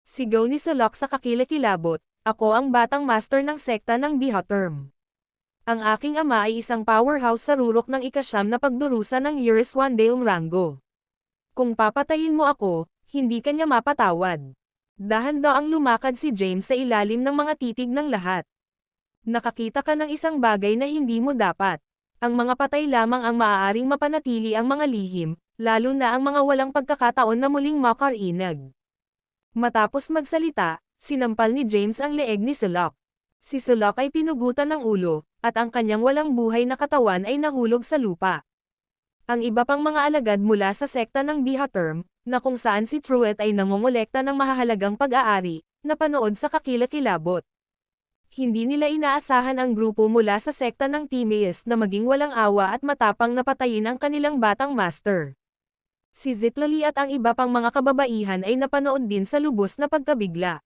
Sigaw ni Sulok sa kakilakilabot, ako ang batang master ng sekta ng Bihaterm. Ang aking ama ay isang powerhouse sa rurok ng ikasyam na pagdurusa ng Iriswandaelm ranggo. Kung papatayin mo ako, hindi kanya mapatawad. Dahan-daang lumakad si James sa ilalim ng mga titig ng lahat. Nakakita ka ng isang bagay na hindi mo dapat. Ang mga patay lamang ang maaaring mapanatili ang mga lihim, lalo na ang mga walang pagkakataon na muling makarinag. Matapos magsalita, sinampal ni James ang leeg ni Sulok. Si Sulok ay pinugutan ng ulo, at ang kanyang walang buhay na katawan ay nahulog sa lupa. Ang iba pang mga alagad mula sa sekta ng Bihaterm, na kung saan si Truett ay nangongolekta ng mahahalagang pag-aari, napanood sa kakilakilabot. Hindi nila inaasahan ang grupo mula sa sekta ng Timaeus na maging walang awa at matapang na patayin ang kanilang batang master. Si Zitlali at ang iba pang mga kababaihan ay napanood din sa lubos na pagkabigla.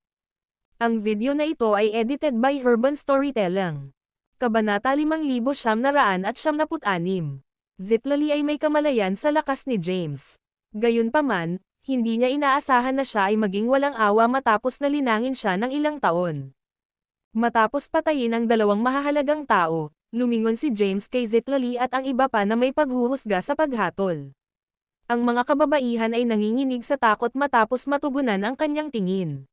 Ang video na ito ay edited by Urban Storytelling. Kabanata 5,996. Zitlali ay may kamalayan sa lakas ni James. Gayunpaman, hindi niya inaasahan na siya ay maging walang awa matapos na linangin siya ng ilang taon. Matapos patayin ang dalawang mahahalagang tao, lumingon si James kay Zitlali at ang iba pa na may paghuhusga sa paghatol. Ang mga kababaihan ay nanginginig sa takot matapos matugunan ang kanyang tingin.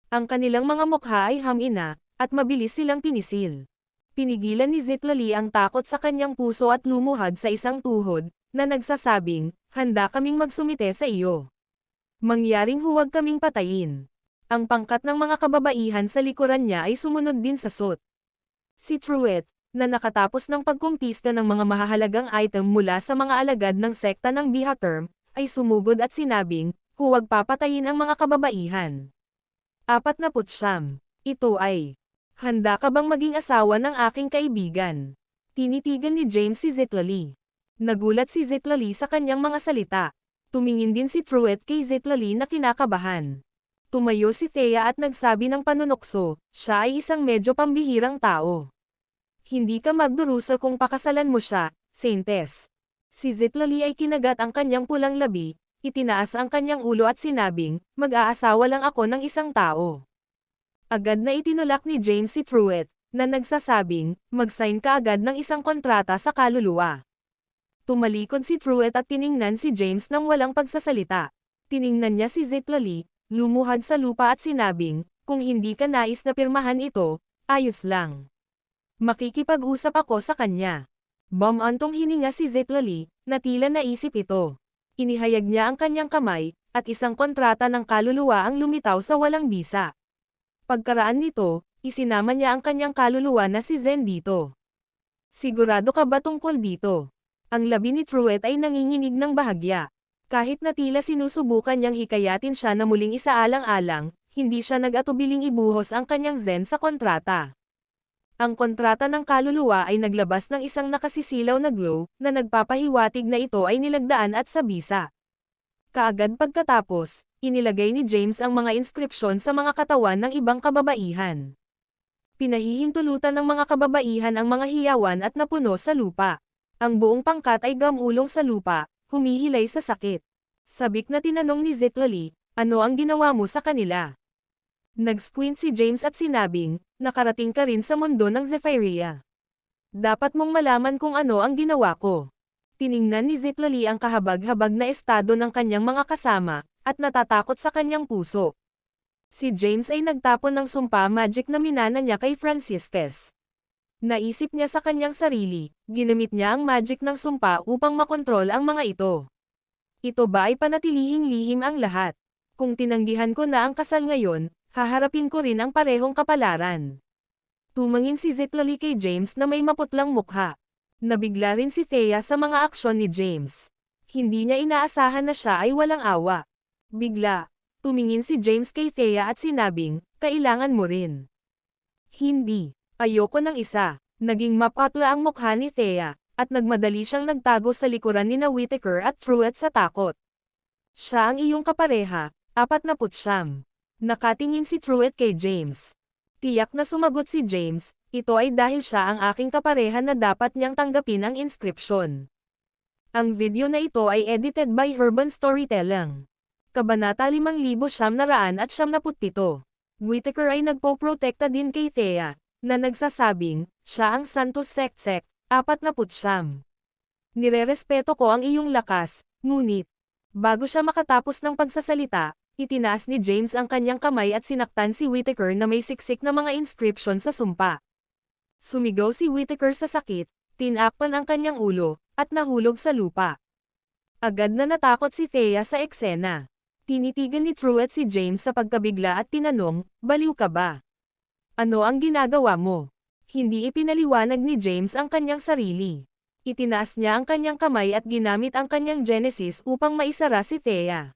Ang kanilang mga mukha ay hamina, at mabilis silang pinisil. Pinigilan ni Zitlali ang takot sa kanyang puso at lumuhad sa isang tuhod, na nagsasabing, handa kaming magsumite sa iyo. Mangyaring huwag kaming patayin. Ang pangkat ng mga kababaihan sa likuran niya ay sumunod din sa suit. Si Truett, na nakatapos ng pagkumpista ng mga mahahalagang item mula sa mga alagad ng sekta ng Bihaterm, ay sumugod at sinabing, huwag papatayin ang mga kababaihan. 49. Ito ay, handa ka bang maging asawa ng aking kaibigan? Tinitigan ni James si Zitlali. Nagulat si Zitlali sa kanyang mga salita. Tumingin din si Truett kay Zitlali na kinakabahan. Tumayo si Thea at nagsabi ng panunokso, siya ay isang medyo pambihirang tao. Hindi ka magdurusa kung pakasalan mo siya, Saintes. Si Zitlali ay kinagat ang kanyang pulang labi, itinaas ang kanyang ulo at sinabing, mag-aasawa lang ako ng isang tao. Agad na itinulak ni James si Truett, na nagsasabing, mag-sign ka agad ng isang kontrata sa kaluluwa. Tumalikod si Truett at tiningnan si James nang walang pagsasalita. Tiningnan niya si Zitlali, lumuhad sa lupa at sinabing, kung hindi ka nais na pirmahan ito, ayos lang. Makikipag-usap ako sa kanya. Bumantong hininga si Zitlali, na tila naisip ito. Inihayag niya ang kanyang kamay, at isang kontrata ng kaluluwa ang lumitaw sa walang bisa. Pagkaraan nito, isinama niya ang kanyang kaluluwa na si Zen dito. Sigurado ka ba tungkol dito? Ang labi ni Truett ay nanginginig ng bahagya. Kahit na tila sinusubukan niyang hikayatin siya na muling isaalang-alang, hindi siya nag-atubiling ibuhos ang kanyang zen sa kontrata. Ang kontrata ng kaluluwa ay naglabas ng isang nakasisilaw na glow, na nagpapahiwatig na ito ay nilagdaan at sabisa. Kaagad pagkatapos, inilagay ni James ang mga inskripsyon sa mga katawan ng ibang kababaihan. Pinahihintulutan ng mga kababaihan ang mga hiyawan at napuno sa lupa. Ang buong pangkat ay gamulong sa lupa, humihilay sa sakit. Sabik na tinanong ni Zitlali, ano ang ginawa mo sa kanila? Nag-squint si James at sinabing, nakarating ka rin sa mundo ng Zephyria. Dapat mong malaman kung ano ang ginawa ko. Tiningnan ni Zitlali ang kahabag-habag na estado ng kanyang mga kasama, at natatakot sa kanyang puso. Si James ay nagtapon ng sumpa magic na minana niya kay Franciscus. Naisip niya sa kanyang sarili, ginamit niya ang magic ng sumpa upang makontrol ang mga ito. Ito ba ay panatilihing lihim ang lahat? Kung tinanggihan ko na ang kasal ngayon, haharapin ko rin ang parehong kapalaran. Tumangin si Zitlali kay James na may maputlang mukha. Nabigla rin si Thea sa mga aksyon ni James. Hindi niya inaasahan na siya ay walang awa. Bigla, tumingin si James kay Thea at sinabing, kailangan mo rin. Hindi, ayoko ng isa. Naging mapatla ang mukha ni Thea, at nagmadali siyang nagtago sa likuran ni na Whittaker at Truett sa takot. Siya ang iyong kapareha, 49. Nakatingin si Truett kay James. Tiyak na sumagot si James, ito ay dahil siya ang aking kapareha na dapat niyang tanggapin ang inscription. Ang video na ito ay edited by Urban Storytelling. Kabanata 5,977. Whittaker ay nagpoprotekta din kay Thea, na nagsasabing, siya ang Santos Sect, 49. Nirerespeto ko ang iyong lakas, ngunit, bago siya makatapos ng pagsasalita, itinaas ni James ang kanyang kamay at sinaktan si Whittaker na may siksik na mga inscription sa sumpa. Sumigaw si Whittaker sa sakit, tinakpan ang kanyang ulo, at nahulog sa lupa. Agad na natakot si Thea sa eksena. Tinitigan ni Truett si James sa pagkabigla at tinanong, baliw ka ba? Ano ang ginagawa mo? Hindi ipinaliwanag ni James ang kanyang sarili. Itinaas niya ang kanyang kamay at ginamit ang kanyang Genesis upang maisara si Thea.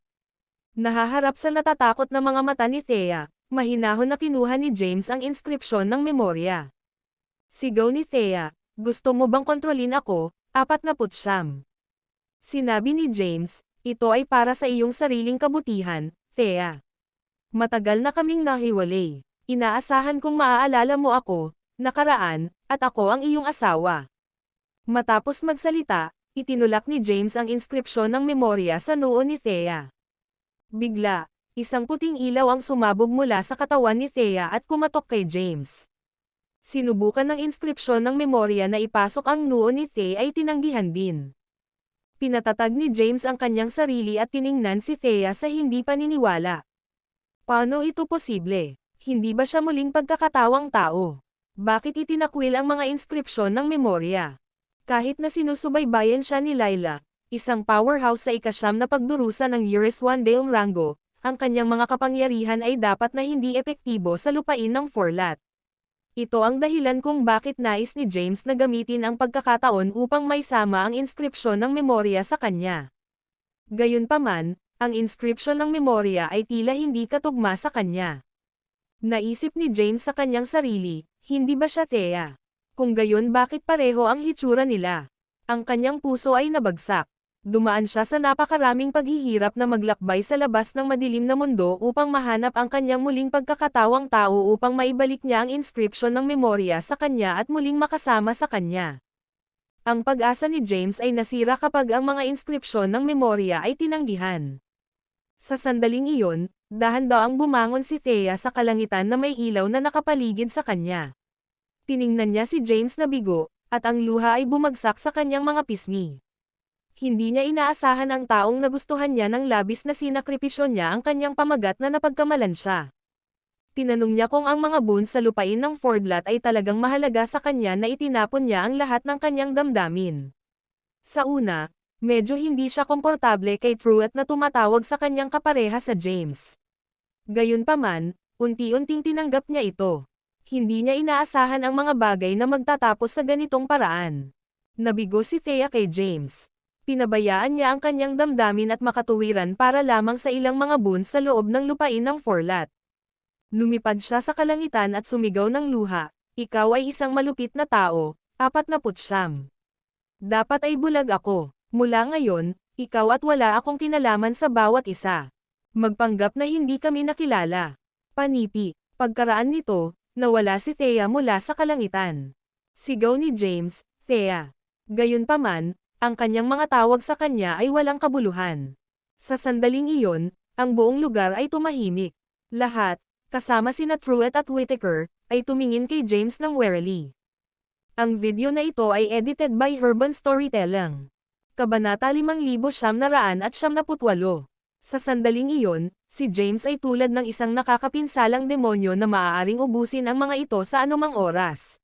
Nahaharap sa natatakot na mga mata ni Thea, mahinahon na kinuha ni James ang inskripsyon ng memorya. Sigaw ni Thea, gusto mo bang kontrolin ako, 49? Sinabi ni James, ito ay para sa iyong sariling kabutihan, Thea. Matagal na kaming nahiwalay. Inaasahan kong maaalala mo ako, nakaraan, at ako ang iyong asawa. Matapos magsalita, itinulak ni James ang inskripsyon ng memorya sa noo ni Thea. Bigla, isang puting ilaw ang sumabog mula sa katawan ni Thea at kumatok kay James. Sinubukan ng inskripsyon ng memorya na ipasok ang noo ni Thea ay tinanggihan din. Pinatatag ni James ang kanyang sarili at tiningnan si Thea sa hindi paniniwala. Paano ito posible? Hindi ba siya muling pagkakatawang tao? Bakit itinakwil ang mga inskripsyon ng memorya? Kahit na sinusubaybayan siya ni Lila, isang powerhouse sa ikasyam na pagdurusa ng Uris Wandeong Rango, ang kanyang mga kapangyarihan ay dapat na hindi epektibo sa lupain ng Forlat. Ito ang dahilan kung bakit nais ni James na gamitin ang pagkakataon upang maisama ang inskripsyon ng memorya sa kanya. Gayunpaman, ang inskripsyon ng memorya ay tila hindi katugma sa kanya. Naisip ni James sa kanyang sarili, hindi ba siya Thea? Kung gayon bakit pareho ang hitsura nila? Ang kanyang puso ay nabagsak. Dumaan siya sa napakaraming paghihirap na maglakbay sa labas ng madilim na mundo upang mahanap ang kanyang muling pagkakatawang tao upang maibalik niya ang inskripsyon ng memorya sa kanya at muling makasama sa kanya. Ang pag-asa ni James ay nasira kapag ang mga inskripsyon ng memorya ay tinanggihan. Sa sandaling iyon, dahan-daang bumangon si Thea sa kalangitan na may ilaw na nakapaligid sa kanya. Tiningnan niya si James na bigo, at ang luha ay bumagsak sa kanyang mga pisngi. Hindi niya inaasahan ang taong nagustuhan niya ng labis na sinakripisyo niya ang kanyang pamagat na napagkamalan siya. Tinanong niya kung ang mga boons sa lupain ng Fordlat ay talagang mahalaga sa kanya na itinapon niya ang lahat ng kanyang damdamin. Sa una, medyo hindi siya komportable kay Truett na tumatawag sa kanyang kapareha sa James. Gayunpaman, unti-unting tinanggap niya ito. Hindi niya inaasahan ang mga bagay na magtatapos sa ganitong paraan. Nabigo si Thea kay James. Pinabayaan niya ang kanyang damdamin at makatuwiran para lamang sa ilang mga buwan sa loob ng lupain ng Forlat. Lumipad siya sa kalangitan at sumigaw ng luha, "Ikaw ay isang malupit na tao, 49. Dapat ay bulag ako. Mula ngayon, ikaw at wala akong kinalaman sa bawat isa. Magpanggap na hindi kami nakilala." Panipi. Pagkaraan nito, nawala si Thea mula sa kalangitan. Sigaw ni James, "Thea." Gayunpaman, ang kanyang mga tawag sa kanya ay walang kabuluhan. Sa sandaling iyon, ang buong lugar ay tumahimik. Lahat, kasama sina Truett at Whittaker, ay tumingin kay James ng warily. Ang video na ito ay edited by Urban Storytelling. Kabanata 5,978. Sa sandaling iyon, si James ay tulad ng isang nakakapinsalang demonyo na maaaring ubusin ang mga ito sa anumang oras.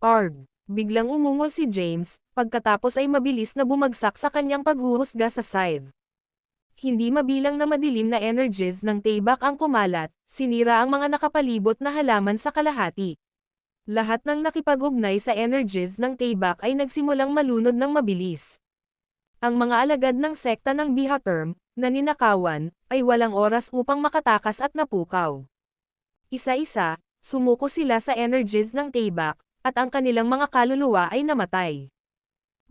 Arg! Biglang umungol si James, pagkatapos ay mabilis na bumagsak sa kanyang paghuhusga sa scythe. Hindi mabilang na madilim na energies ng Taybak ang kumalat, sinira ang mga nakapalibot na halaman sa kalahati. Lahat ng nakipag-ugnay sa energies ng Taybak ay nagsimulang malunod ng mabilis. Ang mga alagad ng sekta ng Bihaterm, na ninakawan, ay walang oras upang makatakas at napukaw. Isa-isa, sumuko sila sa energies ng Taybak, at ang kanilang mga kaluluwa ay namatay.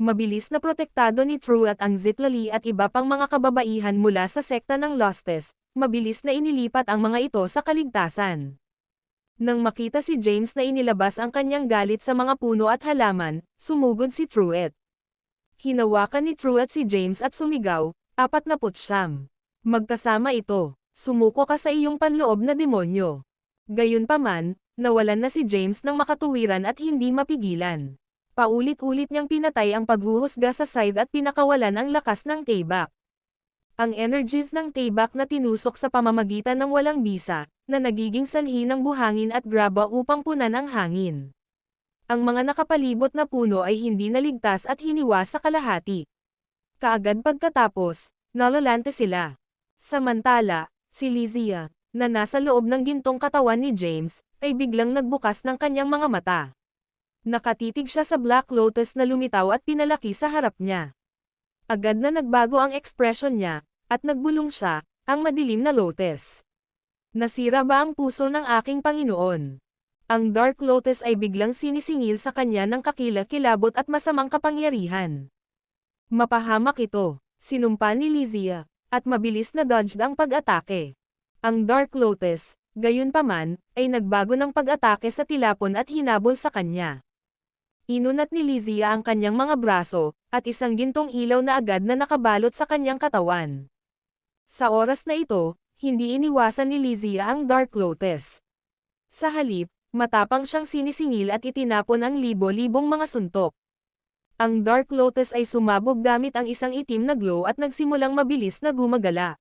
Mabilis na protektado ni Truett ang Zitlali at iba pang mga kababaihan mula sa sekta ng Lostes, mabilis na inilipat ang mga ito sa kaligtasan. Nang makita si James na inilabas ang kanyang galit sa mga puno at halaman, sumugod si Truett. Hinawakan ni Truett si James at sumigaw, 49. Magkasama ito, sumuko ka sa iyong panloob na demonyo. Gayunpaman, nawalan na si James ng makatuwiran at hindi mapigilan. Paulit-ulit niyang pinatay ang paghuhusga sa scythe at pinakawalan ang lakas ng Taybak. Ang energies ng Taybak na tinusok sa pamamagitan ng walang bisa, na nagiging sanhi ng buhangin at graba upang punan ang hangin. Ang mga nakapalibot na puno ay hindi naligtas at hiniwa sa kalahati. Kaagad pagkatapos, nalalante sila. Samantala, si Lysia, na nasa loob ng gintong katawan ni James, ay biglang nagbukas ng kanyang mga mata. Nakatitig siya sa Black Lotus na lumitaw at pinalaki sa harap niya. Agad na nagbago ang ekspresyon niya, at nagbulong siya, "Ang madilim na lotus. Nasira ba ang puso ng aking Panginoon?" Ang Dark Lotus ay biglang sinisingil sa kanya ng kakilakilabot at masamang kapangyarihan. Mapahamak ito, sinumpa ni Lysia, at mabilis na dodged ang pag-atake. Ang Dark Lotus, gayunpaman, ay nagbago ng pag-atake sa tilapon at hinabol sa kanya. Inunat ni Lysia ang kanyang mga braso, at isang gintong ilaw na agad na nakabalot sa kanyang katawan. Sa oras na ito, hindi iniwasan ni Lysia ang Dark Lotus. Sa halip, matapang siyang sinisingil at itinapon ang libo-libong mga suntok. Ang Dark Lotus ay sumabog gamit ang isang itim na glow at nagsimulang mabilis na gumagala.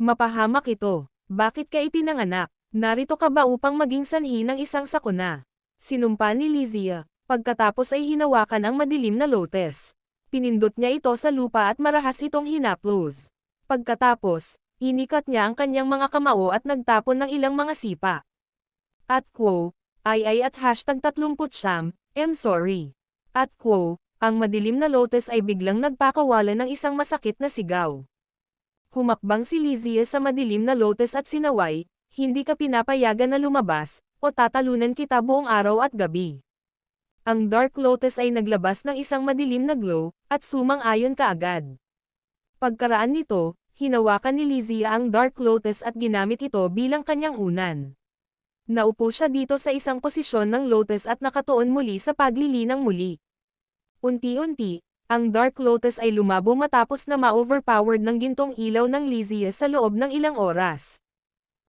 Mapahamak ito. Bakit ka ipinanganak? Narito ka ba upang maging sanhi ng isang sakuna? Sinumpa ni Lysia. Pagkatapos ay hinawakan ang madilim na lotus. Pinindot niya ito sa lupa at marahas itong hinaplos. Pagkatapos, inikat niya ang kanyang mga kamao at nagtapon ng ilang mga sipa. At quo, ay at #30, I'm sorry. At quo, ang madilim na lotus ay biglang nagpakawala ng isang masakit na sigaw. Humakbang si Lysia sa madilim na lotus at sinaway, "Hindi ka pinapayagan na lumabas, o tatalunan kita buong araw at gabi." Ang Dark Lotus ay naglabas ng isang madilim na glow, at sumang-ayon kaagad. Pagkaraan nito, hinawakan ni Lysia ang Dark Lotus at ginamit ito bilang kanyang unan. Naupo siya dito sa isang posisyon ng lotus at nakatuon muli sa paglilinang muli. Unti-unti, ang Dark Lotus ay lumabo matapos na ma-overpowered ng gintong ilaw ng Lysia sa loob ng ilang oras.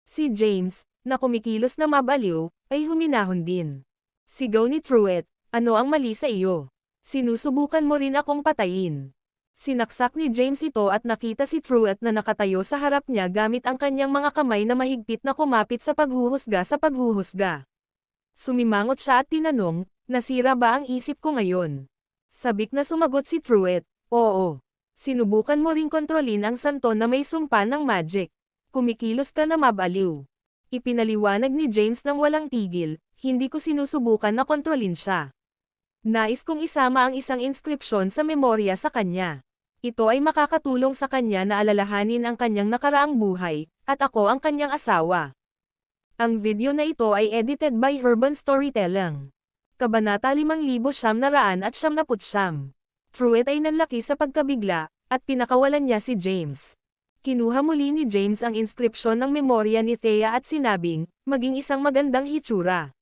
Si James, na kumikilos na mabaliw, ay huminahon din. Sigaw ni Truett, "Ano ang mali sa iyo? Sinusubukan mo rin akong patayin." Sinaksak ni James ito at nakita si Truett na nakatayo sa harap niya gamit ang kanyang mga kamay na mahigpit na kumapit sa paghuhusga. Sumimangot siya at tinanong, "Nasira ba ang isip ko ngayon?" Sabik na sumagot si Truett, "Oo. Sinubukan mo ring kontrolin ang santo na may sumpa ng magic. Kumikilos ka na mabaliw." Ipinaliwanag ni James ng walang tigil, hindi ko sinusubukan na kontrolin siya. Nais kong isama ang isang inskripsyon sa memorya sa kanya. Ito ay makakatulong sa kanya na alalahanin ang kanyang nakaraang buhay, at ako ang kanyang asawa. Ang video na ito ay edited by Urban Storytelling. Kabanata 5,979. Truett ay nanlaki sa pagkabigla, at pinakawalan niya si James. Kinuha muli ni James ang inskripsyon ng memorya ni Thea at sinabing, maging isang magandang hitsura.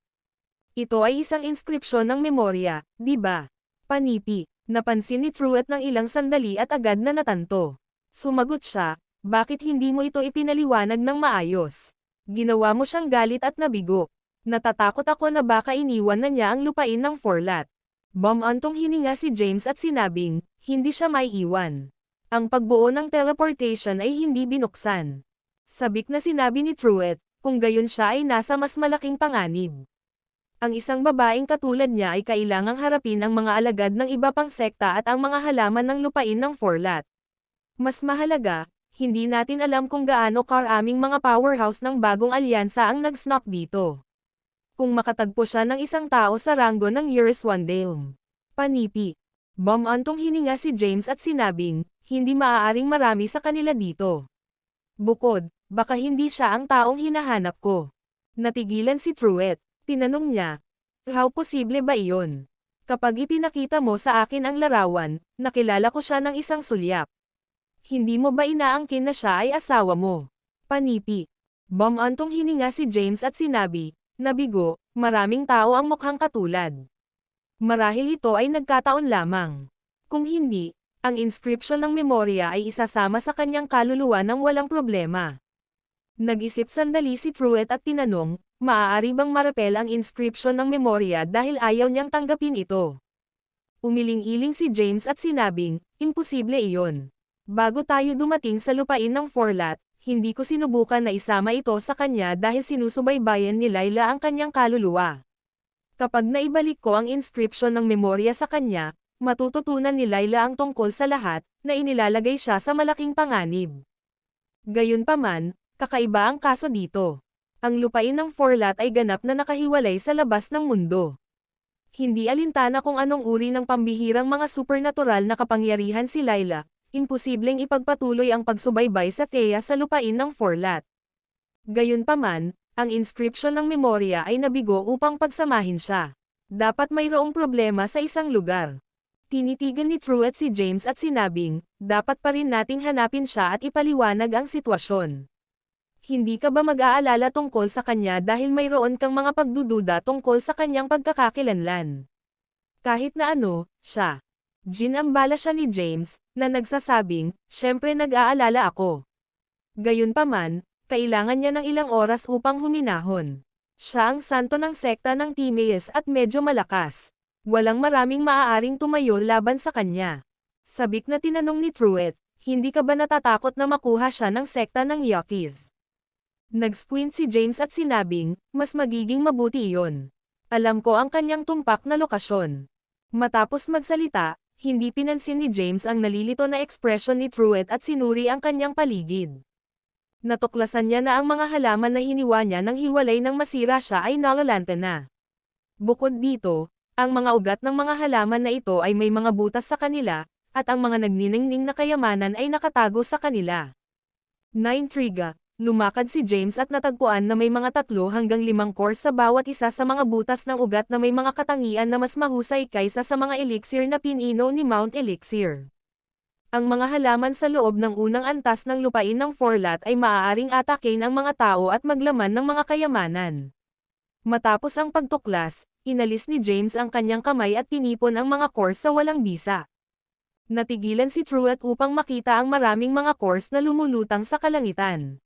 Ito ay isang inskripsyon ng memorya, di ba? Panipi. Napansin ni Truett ng ilang sandali at agad na natanto. Sumagot siya, bakit hindi mo ito ipinaliwanag ng maayos? Ginawa mo siyang galit at nabigo. Natatakot ako na baka iniwan na niya ang lupain ng Forlat. Bumantong hininga si James at sinabing, hindi siya maiiwan. Ang pagbuo ng teleportation ay hindi binuksan. Sabik na sinabi ni Truett, kung gayon siya ay nasa mas malaking panganib. Ang isang babaeng katulad niya ay kailangang harapin ang mga alagad ng iba pang sekta at ang mga halaman ng lupain ng Forlat. Mas mahalaga, hindi natin alam kung gaano karaming mga powerhouse ng bagong alyansa ang nag-snuck dito. Kung makatagpo siya ng isang tao sa ranggo ng Urswandelm. Panipi. Bumantong hininga si James at sinabing, hindi maaaring marami sa kanila dito. Bukod, baka hindi siya ang taong hinahanap ko. Natigilan si Truett. Tinanong niya, how posible ba iyon? Kapag ipinakita mo sa akin ang larawan, nakilala ko siya ng isang sulyap. Hindi mo ba inaangkin na siya ay asawa mo? Panipi. Bumantong hininga si James at sinabi, nabigo, maraming tao ang mukhang katulad. Marahil ito ay nagkataon lamang. Kung hindi, ang inscription ng memorya ay isasama sa kanyang kaluluwa ng walang problema. Nag-isip sandali si Truett at tinanong, maaari bang marapel ang inscription ng memorya dahil ayaw niyang tanggapin ito? Umiling-iling si James at sinabing, imposible iyon. Bago tayo dumating sa lupain ng Forlat, hindi ko sinubukan na isama ito sa kanya dahil sinusubaybayan ni Layla ang kanyang kaluluwa. Kapag naibalik ko ang inscription ng memorya sa kanya, matututunan ni Layla ang tungkol sa lahat, na inilalagay siya sa malaking panganib. Gayunpaman, kakaiba ang kaso dito. Ang lupain ng Forlat ay ganap na nakahiwalay sa labas ng mundo. Hindi alintana kung anong uri ng pambihirang mga supernatural na kapangyarihan si Layla, imposibleng ipagpatuloy ang pagsubaybay sa Thea sa lupain ng Forlat. Gayunpaman, ang inscription ng memorya ay nabigo upang pagsamahin siya. Dapat mayroong problema sa isang lugar. Tinitigan ni Truett si James at sinabing, dapat pa rin nating hanapin siya at ipaliwanag ang sitwasyon. Hindi ka ba mag-aalala tungkol sa kanya dahil mayroon kang mga pagdududa tungkol sa kanyang pagkakakilanlan? Kahit na ano, siya. Ginambala siya ni James, na nagsasabing, syempre nag-aalala ako. Gayunpaman, kailangan niya ng ilang oras upang huminahon. Siya ang santo ng sekta ng Timaeus at medyo malakas. Walang maraming maaaring tumayo laban sa kanya. Sabik na tinanong ni Truett, hindi ka ba natatakot na makuha siya ng sekta ng Yaquis? Nag-squint si James at sinabing, mas magiging mabuti iyon. Alam ko ang kanyang tumpak na lokasyon. Matapos magsalita, hindi pinansin ni James ang nalilito na ekspresyon ni Truett at sinuri ang kanyang paligid. Natuklasan niya na ang mga halaman na hiniwa niya nang hiwalay ng masira siya ay nalalanta na. Bukod dito, ang mga ugat ng mga halaman na ito ay may mga butas sa kanila, at ang mga nagniningning na kayamanan ay nakatago sa kanila. Naintriga. Lumakad si James at natagpuan na may mga 3 hanggang 5 cores sa bawat isa sa mga butas ng ugat na may mga katangian na mas mahusay kaysa sa mga elixir na pinino ni Mount Elixir. Ang mga halaman sa loob ng unang antas ng lupain ng Forlat ay maaaring atakin ang mga tao at maglaman ng mga kayamanan. Matapos ang pagtuklas, inalis ni James ang kanyang kamay at tinipon ang mga cores sa walang bisa. Natigilan si Truett upang makita ang maraming mga cores na lumulutang sa kalangitan.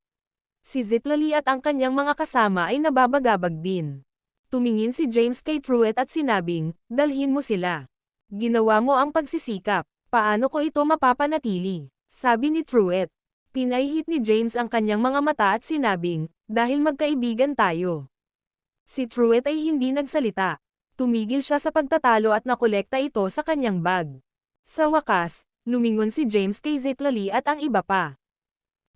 Si Zitlali at ang kanyang mga kasama ay nababagabag din. Tumingin si James kay Truett at sinabing, dalhin mo sila. Ginawa mo ang pagsisikap, paano ko ito mapapanatili? Sabi ni Truett. Pinahihit ni James ang kanyang mga mata at sinabing, dahil magkaibigan tayo. Si Truett ay hindi nagsalita. Tumigil siya sa pagtatalo at nakolekta ito sa kanyang bag. Sa wakas, lumingon si James kay Zitlali at ang iba pa.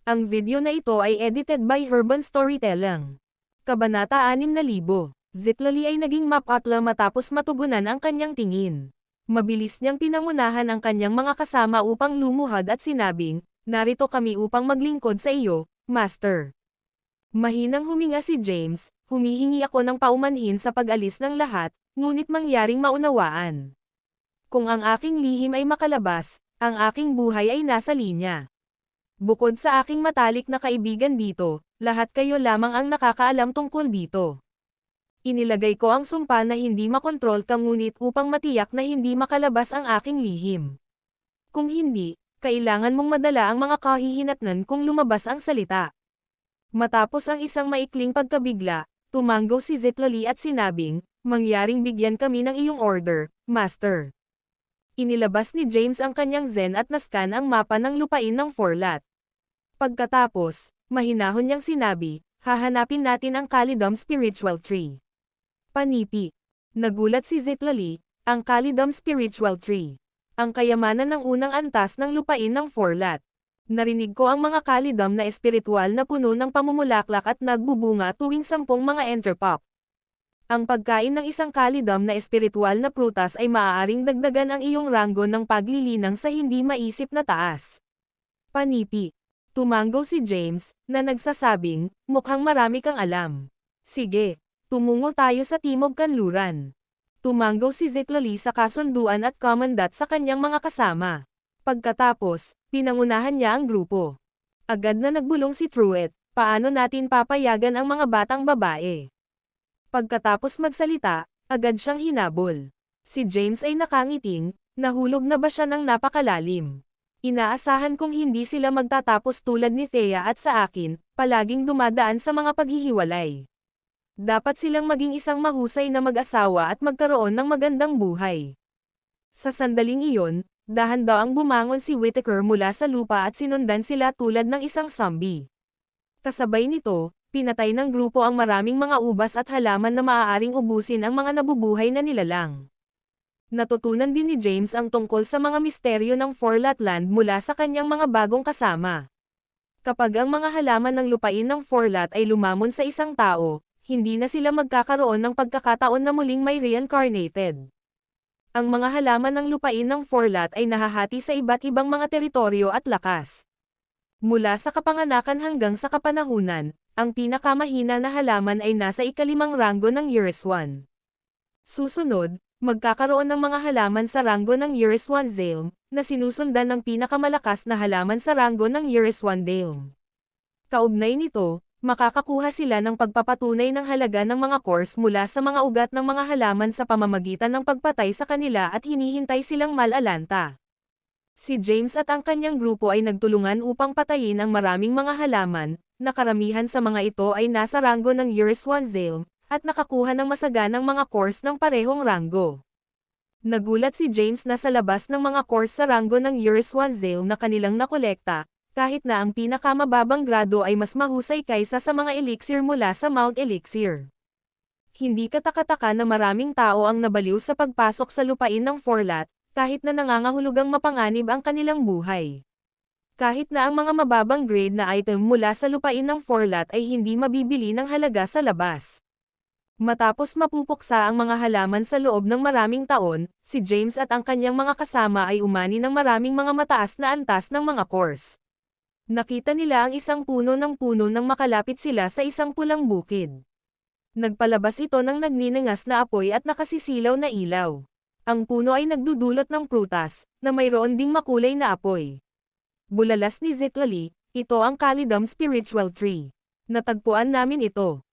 Ang video na ito ay edited by Urban Storytelling. Kabanata 6,000. Zitlali ay naging mapatla matapos matugunan ang kanyang tingin. Mabilis niyang pinangunahan ang kanyang mga kasama upang lumuhad at sinabing, narito kami upang maglingkod sa iyo, Master. Mahinang huminga si James, humihingi ako ng paumanhin sa pag-alis ng lahat, ngunit mangyaring maunawaan. Kung ang aking lihim ay makalabas, ang aking buhay ay nasa linya. Bukod sa aking matalik na kaibigan dito, lahat kayo lamang ang nakakaalam tungkol dito. Inilagay ko ang sumpa na hindi makontrol ka ngunit upang matiyak na hindi makalabas ang aking lihim. Kung hindi, kailangan mong madala ang mga kahihinatnan kung lumabas ang salita. Matapos ang isang maikling pagkabigla, tumanggo si Zitlali at sinabing, mangyaring bigyan kami ng iyong order, Master. Inilabas ni James ang kanyang zen at nascan ang mapa ng lupain ng Forlat. Pagkatapos, mahinahon niyang sinabi, hahanapin natin ang Calydom Spiritual Tree. Panipi. Nagulat si Zitlali, ang Calydom Spiritual Tree. Ang kayamanan ng unang antas ng lupain ng Forlat. Narinig ko ang mga Calydom na espiritual na puno ng pamumulaklak at nagbubunga tuwing 10 mga enterpop. Ang pagkain ng isang Calydom na espiritual na prutas ay maaaring dagdagan ang iyong ranggo ng paglilinang sa hindi maisip na taas. Panipi. Tumango si James, na nagsasabing, mukhang marami kang alam. Sige. Tumungo tayo sa Timog Kanluran. Tumango si Zitlali sa kasunduan at komandat sa kanyang mga kasama. Pagkatapos, pinangunahan niya ang grupo. Agad na nagbulong si Truett, paano natin papayagan ang mga batang babae? Pagkatapos magsalita, agad siyang hinabol. Si James ay nakangiting, nahulog na ba siya ng napakalalim? Inaasahan kong hindi sila magtatapos tulad ni Thea at sa akin, palaging dumadaan sa mga paghihiwalay. Dapat silang maging isang mahusay na mag-asawa at magkaroon ng magandang buhay. Sa sandaling iyon, dahan-daang bumangon si Whittaker mula sa lupa at sinundan sila tulad ng isang zombie. Kasabay nito, pinatay ng grupo ang maraming mga ubas at halaman na maaaring ubusin ang mga nabubuhay na nilalang. Natutunan din ni James ang tungkol sa mga misteryo ng Forlatland mula sa kanyang mga bagong kasama. Kapag ang mga halaman ng lupain ng Forlat ay lumamon sa isang tao, hindi na sila magkakaroon ng pagkakataon na muling may reincarnated. Ang mga halaman ng lupain ng Forlat ay nahahati sa iba't ibang mga teritoryo at lakas. Mula sa kapanganakan hanggang sa kapanahunan, ang pinakamahina na halaman ay nasa ika-5 ranggo ng Euros 1. Susunod, magkakaroon ng mga halaman sa ranggo ng Euros 1 Zelm, na sinusundan ng pinakamalakas na halaman sa ranggo ng Euros 1 Delm. Kaugnay nito, makakakuha sila ng pagpapatunay ng halaga ng mga cores mula sa mga ugat ng mga halaman sa pamamagitan ng pagpatay sa kanila at hinihintay silang malalanta. Si James at ang kanyang grupo ay nagtulungan upang patayin ang maraming mga halaman, na karamihan sa mga ito ay nasa ranggo ng Euros 1 Zelm, at nakakuha ng masaganang mga cores ng parehong ranggo. Nagulat si James na sa labas ng mga cores sa ranggo ng Euros 1 Zelm na kanilang nakolekta, kahit na ang pinakamababang grado ay mas mahusay kaysa sa mga elixir mula sa Mount Elixir. Hindi katakataka na maraming tao ang nabaliw sa pagpasok sa lupain ng Forlat, kahit na nangangahulugang mapanganib ang kanilang buhay. Kahit na ang mga mababang grade na item mula sa lupain ng Forlat ay hindi mabibili ng halaga sa labas. Matapos mapupuksa ang mga halaman sa loob ng maraming taon, si James at ang kanyang mga kasama ay umani ng maraming mga mataas na antas ng mga cores. Nakita nila ang isang puno nang makalapit sila sa isang pulang bukid. Nagpalabas ito ng nagniningas na apoy at nakasisilaw na ilaw. Ang puno ay nagdudulot ng prutas, na mayroon ding makulay na apoy. Bulalas ni Zitlali, ito ang Calydom Spiritual Tree. Natagpuan namin ito.